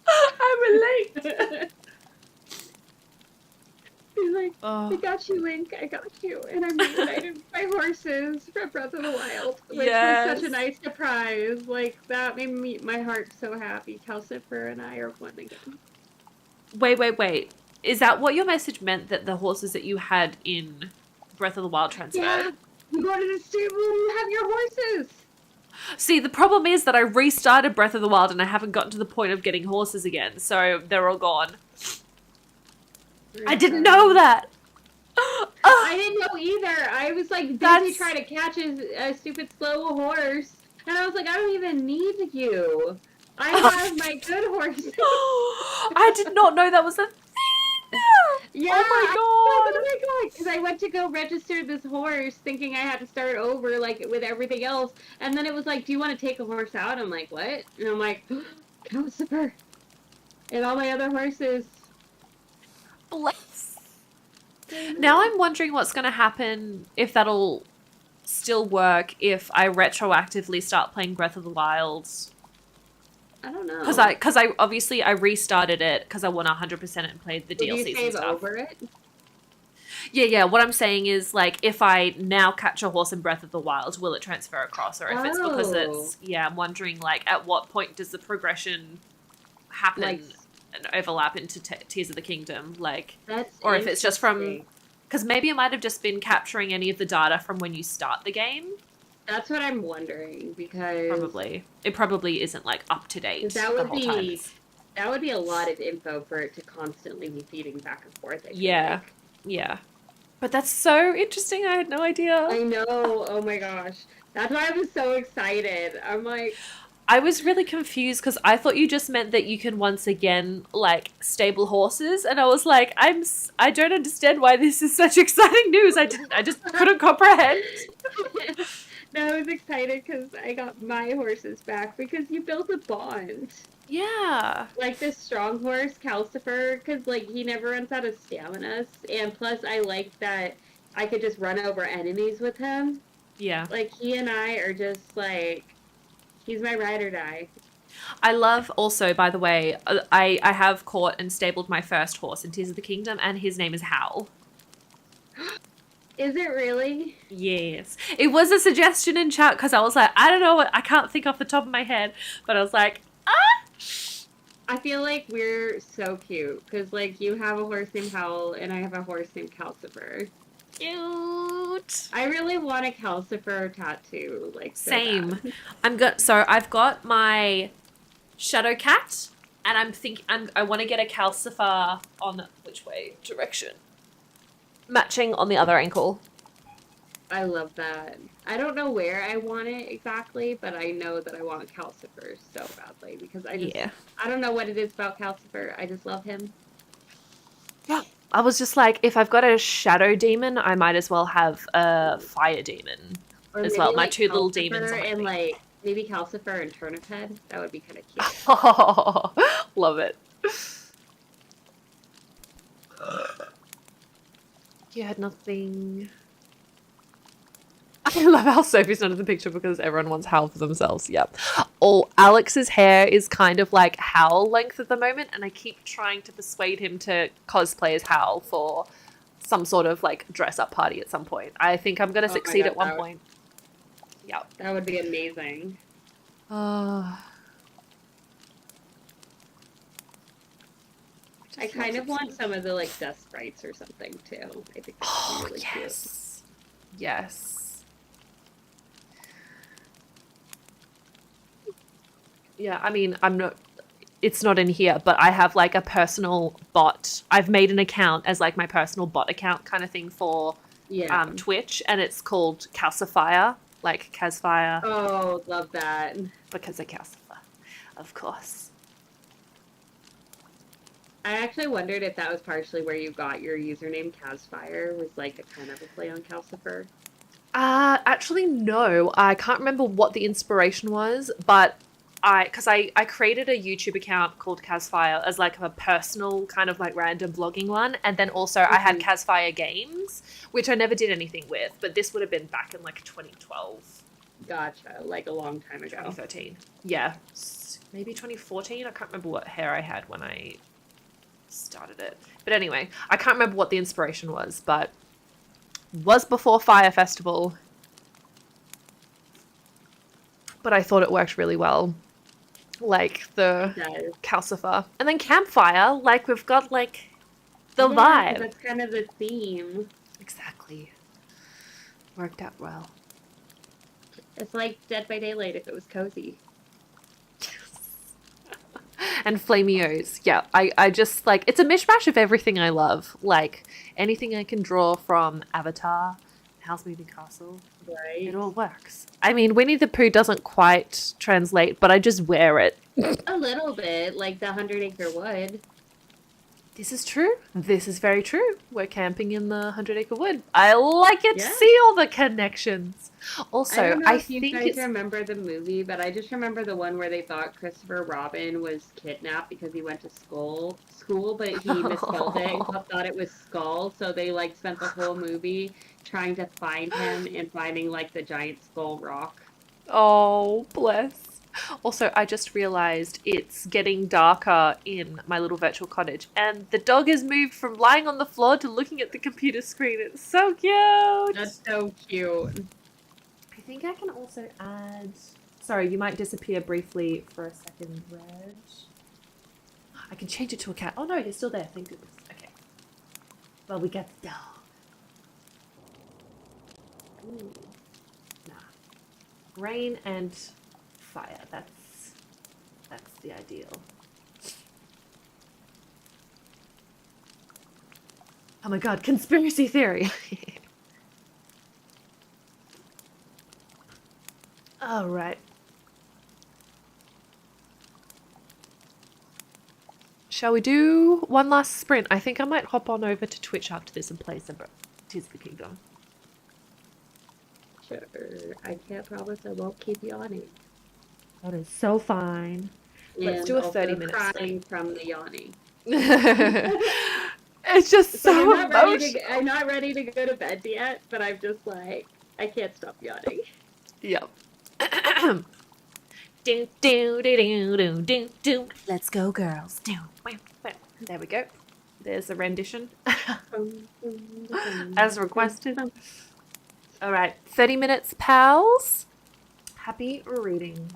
I relate. He's like, I got you, Link. I got you. And I'm reunited with my horses from Breath of the Wild, which was such a nice surprise. Like, that made my heart so happy. Calcifer and I are one again. Wait. Is that what your message meant, that the horses that you had in Breath of the Wild transferred? Yeah. You go to the stable and you have your horses. See, the problem is that I restarted Breath of the Wild and I haven't gotten to the point of getting horses again, so they're all gone. I didn't know that. I didn't know either. I was like busy That's- trying to catch a stupid slow horse, and I was like, I don't even need you. I have my good horse. I did not know that was a thing. Yeah. Oh my I was like, god. oh my god! Because I went to go register this horse, thinking I had to start over like with everything else, and then it was like, "Do you want to take a horse out?" I'm like, "What?" And I'm like, "Calcifer," and all my other horses. Bless. Now I'm wondering what's going to happen if that'll still work if I retroactively start playing Breath of the Wild. I don't know. Because I obviously I restarted it because I want 100% and played the Did you DLCs and save stuff. over it? Yeah. What I'm saying is, like, if I now catch a horse in Breath of the Wild, will it transfer across? Or if it's because it's... Yeah, I'm wondering, like, at what point does the progression happen Like, and overlap into Tears of the Kingdom? Like, that's or if it's just from... interesting. Because maybe it might have just been capturing any of the data from when you start the game. That's what I'm wondering, because Probably. It probably isn't, like, up to date That the would whole be- time. It's- that would be a lot of info for it to constantly be feeding back and forth. I feel Yeah. like. Yeah. But that's so interesting. I had no idea. I know. Oh my gosh. That's why I was so excited. I'm like, I was really confused because I thought you just meant that you can once again like stable horses, and I was like, I don't understand why this is such exciting news. I just couldn't comprehend. no, I was excited because I got my horses back because you built a bond. Yeah. Like this strong horse, Calcifer, because like he never runs out of stamina, and plus I like that I could just run over enemies with him. Yeah. Like he and I are just like, he's my ride or die. I love also, by the way, I have caught and stabled my first horse in Tears of the Kingdom, and his name is Howl. Is it really? Yes. It was a suggestion in chat because I was like, I don't know what, I can't think off the top of my head, but I was like, I feel like we're so cute because like you have a horse named Howl and I have a horse named Calcifer. cute. I really want a Calcifer tattoo. Like so Same. bad. So I've got my Shadow Cat, and I want to get a Calcifer on which way direction? Matching on the other ankle. I love that. I don't know where I want it exactly, but I know that I want Calcifer so badly because I just I don't know what it is about Calcifer. I just love him. Yeah. I was just like, if I've got a shadow demon, I might as well have a fire demon Or as maybe, well. My like, two little Calcifer demons. and like maybe Calcifer and Turnip Head. That would be kind of cute. Oh, love it. You had nothing. I love how Sophie's not in the picture because everyone wants Howl for themselves. Yep. Oh, Alex's hair is kind of like Howl length at the moment, and I keep trying to persuade him to cosplay as Howl for some sort of like dress up party at some point. I think I'm gonna Oh my succeed God, at one that would- point. Yep. That would be amazing. I kind of want some of the like dust sprites or something too. I think that's Oh, really cute. yes. Yes. Yeah, I mean, it's not in here, but I have like a personal bot. I've made an account as like my personal bot account kind of thing for Yeah. Twitch, and it's called Calcifier, like Casfire, Oh, love that. because of Calcifer, of course. I actually wondered if that was partially where you got your username Casfire, was like a kind of a play on Calcifer. Actually, no. I can't remember what the inspiration was, but I created a YouTube account called Casfire as like a personal kind of like random vlogging one, and then also I had Casfire Games, which I never did anything with, but this would have been back in like 2012, Gotcha, like a long time ago. 2013. Yeah, maybe 2014. I can't remember what hair I had when I started it. But anyway, I can't remember what the inspiration was, but was before Fire Festival. But I thought it worked really well. Like the It does. Calcifer. And then Campfire, like we've got like the Yeah, 'cause vibe. that's kind of the theme. Exactly. Worked out well. It's like Dead by Daylight if it was cozy. and Flamios. Yeah, I just like it's a mishmash of everything I love. Like anything I can draw from Avatar, House Moving Castle. Right. It all works. I mean, Winnie the Pooh doesn't quite translate, but I just wear it. A little bit, like the 100-Acre Wood. This is true. This is very true. We're camping in the 100-Acre Wood. I like it. Yeah. See all the connections. Also, I don't know I if you think guys it's remember the movie, but I just remember the one where they thought Christopher Robin was kidnapped because he went to school, but he misspelled it and thought it was Skull. So they like spent the whole movie trying to find him and finding like the giant skull rock. oh, bless. Also, I just realized it's getting darker in my little virtual cottage, and the dog has moved from lying on the floor to looking at the computer screen. It's so cute. That's so cute. I think I can also add. Sorry, you might disappear briefly for a second, Reg. I can change it to a cat. Oh no, you're still there. Thank goodness. Okay. Well, we get the dog. Ooh. Nah. Rain and fire. That's the ideal. Oh my god, conspiracy theory. All right. Shall we do one last sprint? I think I might hop on over to Twitch after this and play some Tears of the Kingdom. Sure. I can't promise I won't keep yawning. That is so fine. Let's And do a also 30-minute crying from the yawning. It's just It's like, so emotional. I'm not ready to go to bed yet, but I'm just like, I can't stop yawning. Yep. do, do, do, do, do, do, do. Let's go, girls. Do. There we go. There's a rendition as requested. All right, 30 minutes, pals. Happy reading.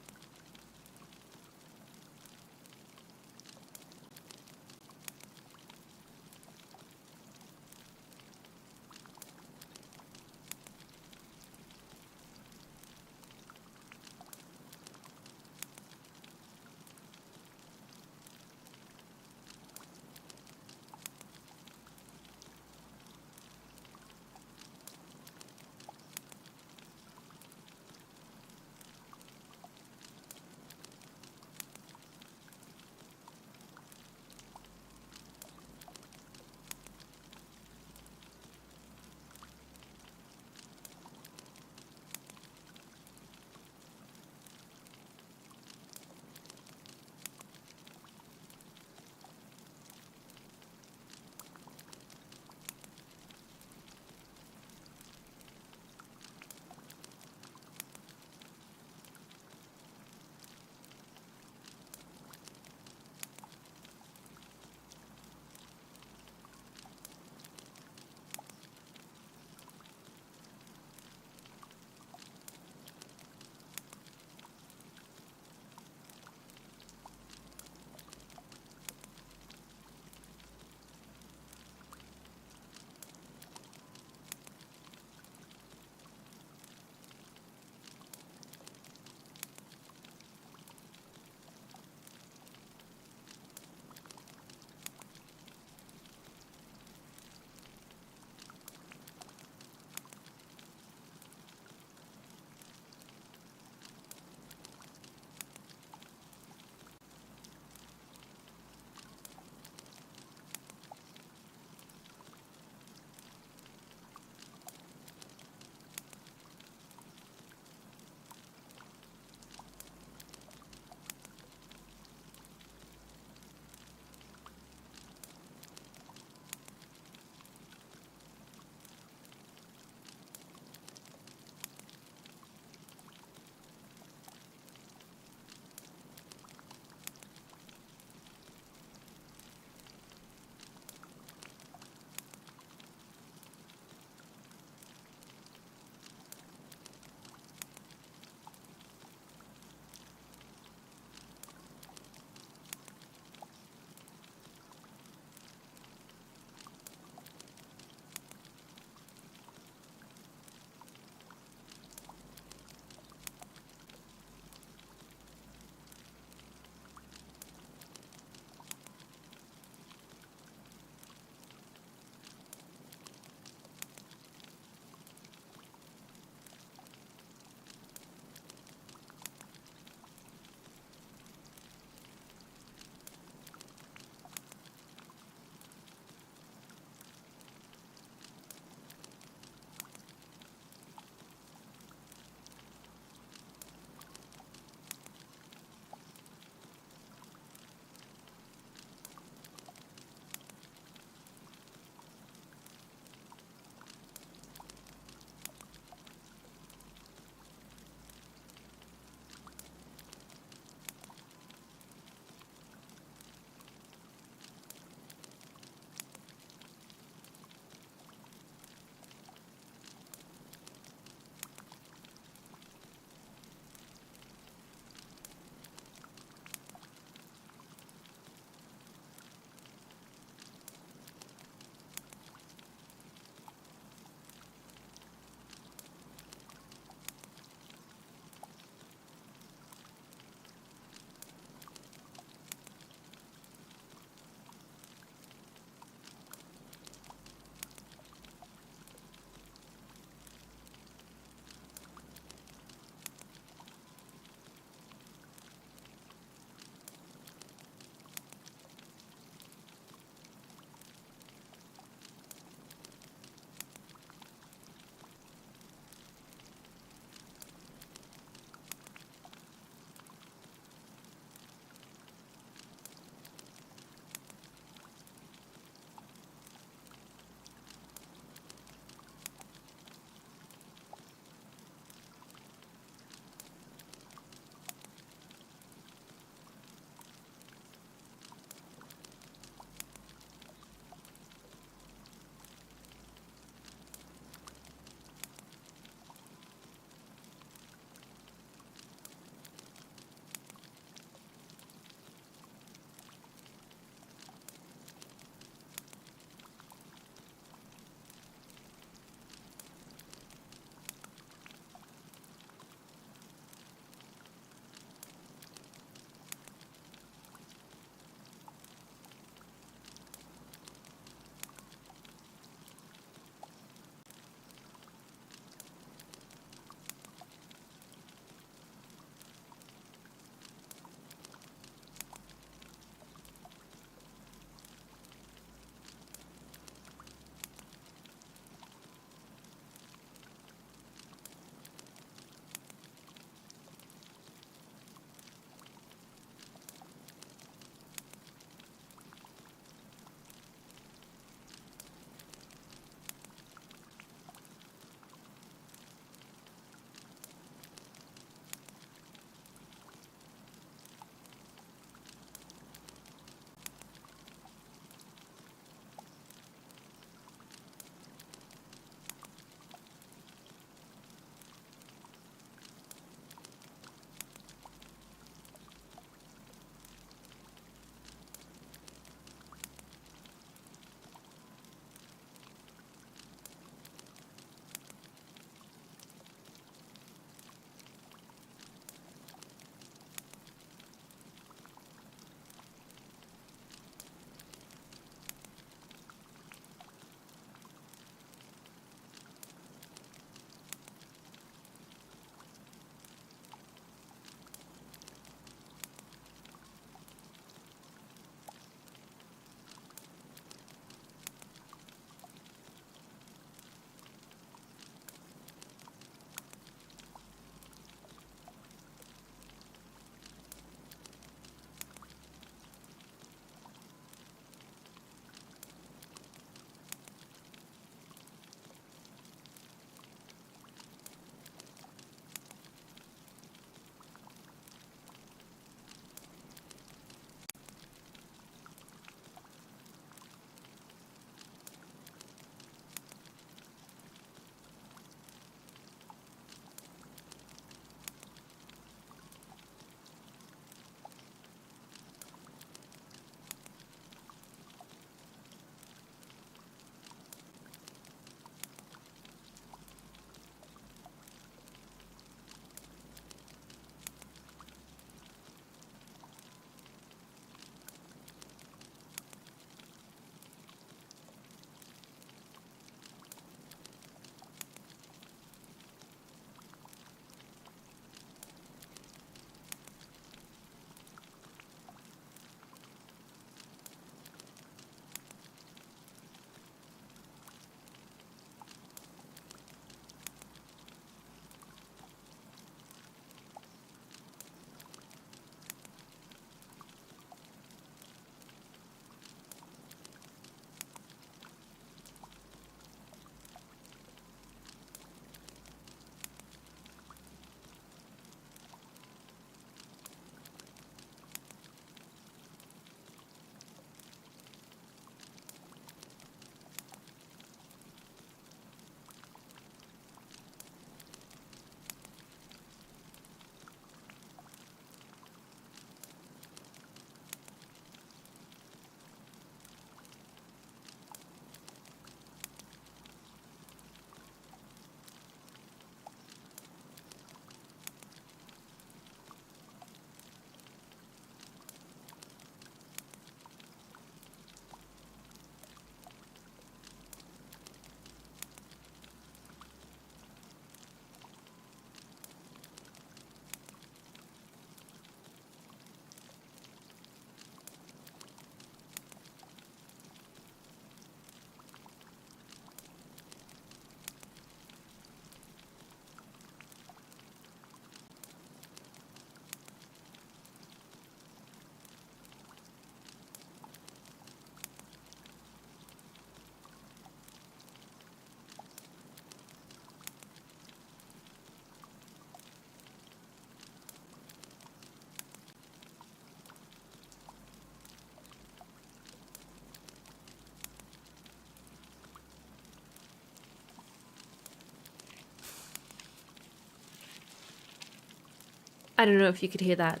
I don't know if you could hear that,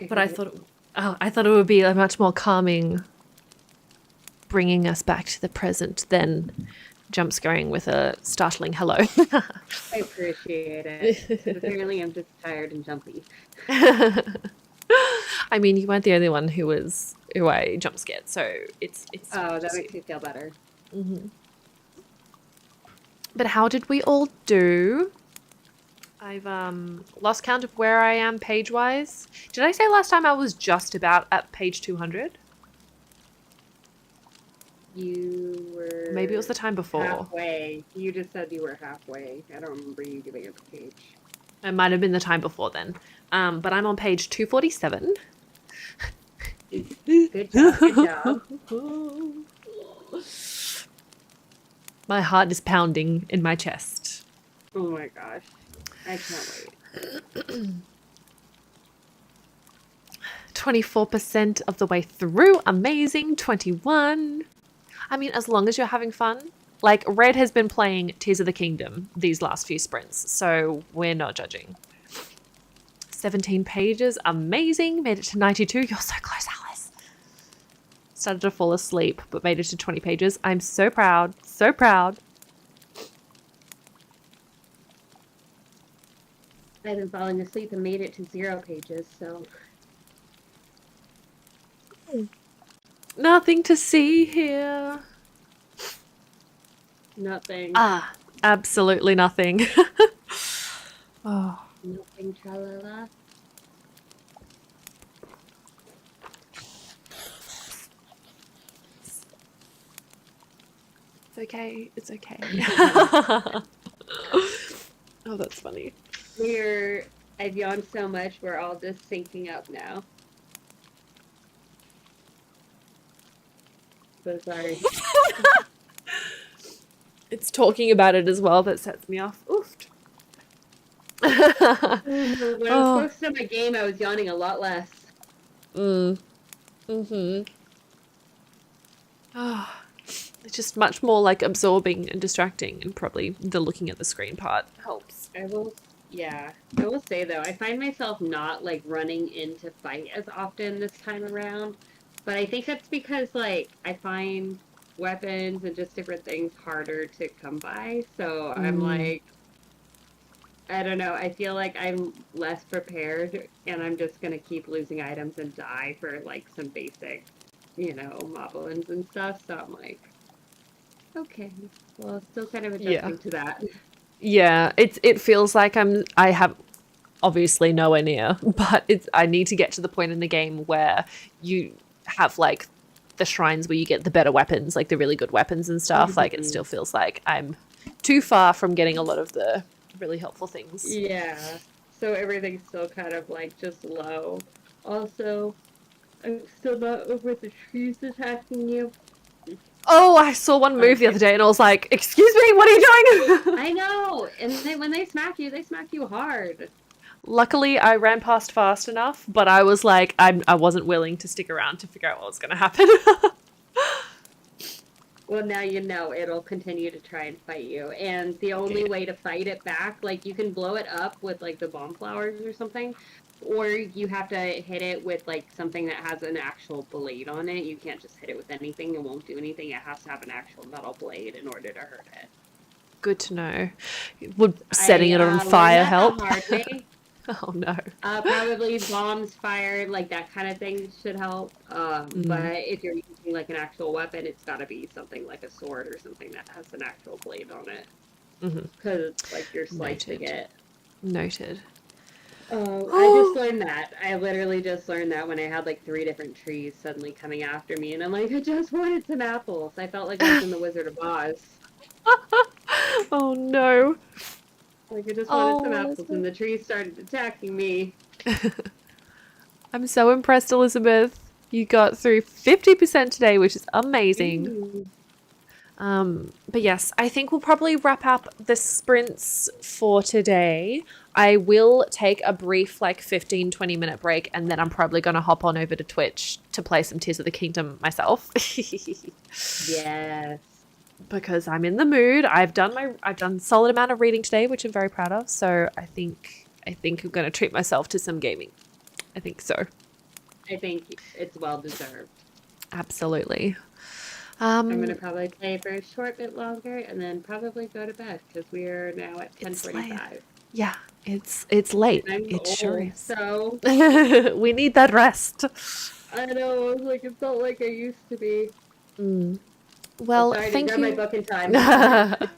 but Okay. I thought it would be a much more calming, bringing us back to the present than jump scaring with a startling hello. I appreciate it. Apparently, I'm just tired and jumpy. I mean, you weren't the only one who I jump scared, so it's. Oh, that makes me feel better. But how did we all do? I've lost count of where I am page wise. Did I say last time I was just about at page 200? You were. Maybe it was the time before. Halfway. You just said you were halfway. I don't remember you giving it the page. It might have been the time before then. But I'm on page 247. Good job. Good job. My heart is pounding in my chest. Oh my gosh. I can't wait. 24% of the way through. Amazing. 21. I mean, as long as you're having fun. Like, Red has been playing Tears of the Kingdom these last few sprints, so we're not judging. 17 pages. Amazing. Made it to 92. You're so close, Alice. Started to fall asleep, but made it to 20 pages. I'm so proud. So proud. I've been falling asleep and made it to 0 pages, so. Nothing to see here. Nothing. Ah, absolutely nothing. Oh. Nothing, tra-la-la. It's okay. It's okay. Oh, that's funny. I've yawned so much, we're all just syncing up now. So sorry. It's talking about it as well that sets me off. Oof. When I was close to my game, I was yawning a lot less. Mm-hmm. Oh, it's just much more like absorbing and distracting, and probably the looking at the screen part helps. I will say though, I find myself not like running into fight as often this time around, but I think that's because like I find weapons and just different things harder to come by, so I'm like, I don't know, I feel like I'm less prepared and I'm just gonna keep losing items and die for like some basic, moblins and stuff, so I'm like, okay, well, still kind of adjusting to that. Yeah, it feels like I have obviously nowhere near, but I need to get to the point in the game where you have like the shrines where you get the better weapons, like the really good weapons and stuff. Like it still feels like I'm too far from getting a lot of the really helpful things. Yeah, so everything's still kind of like just low. Also, I'm still not over the trees attacking you. Oh, I saw one move the other day and I was like, excuse me, what are you doing? I know, and when they smack you hard. Luckily, I ran past fast enough, but I was like, I wasn't willing to stick around to figure out what was going to happen. Well, now you know it'll continue to try and fight you, and the only way to fight it back, like you can blow it up with like the bomb flowers or something, or you have to hit it with like something that has an actual blade on it. You can't just hit it with anything; it won't do anything. It has to have an actual metal blade in order to hurt it. Good to know. Would setting it on fire help? The hard way. Oh no. Probably bombs fired, like that kind of thing should help. But if you're using like an actual weapon, it's got to be something like a sword or something that has an actual blade on it. Because like you're slicing it. Noted. I just learned that. I literally just learned that when I had like 3 different trees suddenly coming after me, and I'm like, I just wanted some apples. I felt like I was in the Wizard of Oz. Oh no. Like I just wanted some apples, and the trees started attacking me. I'm so impressed, Elizabeth. You got through 50% today, which is amazing. But yes, I think we'll probably wrap up the sprints for today. I will take a brief 15-20 minute break, and then I'm probably going to hop on over to Twitch to play some Tears of the Kingdom myself. Yes. Because I'm in the mood. I've done solid amount of reading today, which I'm very proud of. So I think I think I'm going to treat myself to some gaming. I think so. I think it's well deserved. Absolutely. I'm gonna probably play for a short bit longer and then probably go to bed because we are now at It's 10:45. Yeah, it's late. I'm It sure old, is. so We need that rest. I know. Like it's not like I used to be. Well, Sorry, I didn't thank grab my you. book in time.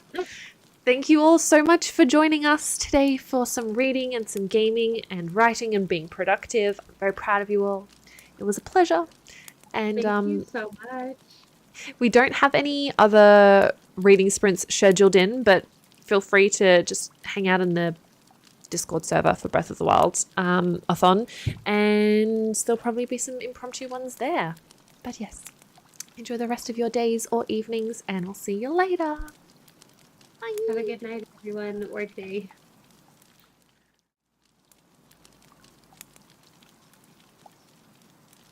Thank you all so much for joining us today for some reading and some gaming and writing and being productive. I'm very proud of you all. It was a pleasure. And Thank you so much. we don't have any other reading sprints scheduled in, but feel free to just hang out in the Discord server for Breath of the Wild a-thon, and there'll probably be some impromptu ones there. But yes, enjoy the rest of your days or evenings, and I'll see you later. Bye. Have a good night, everyone, or day.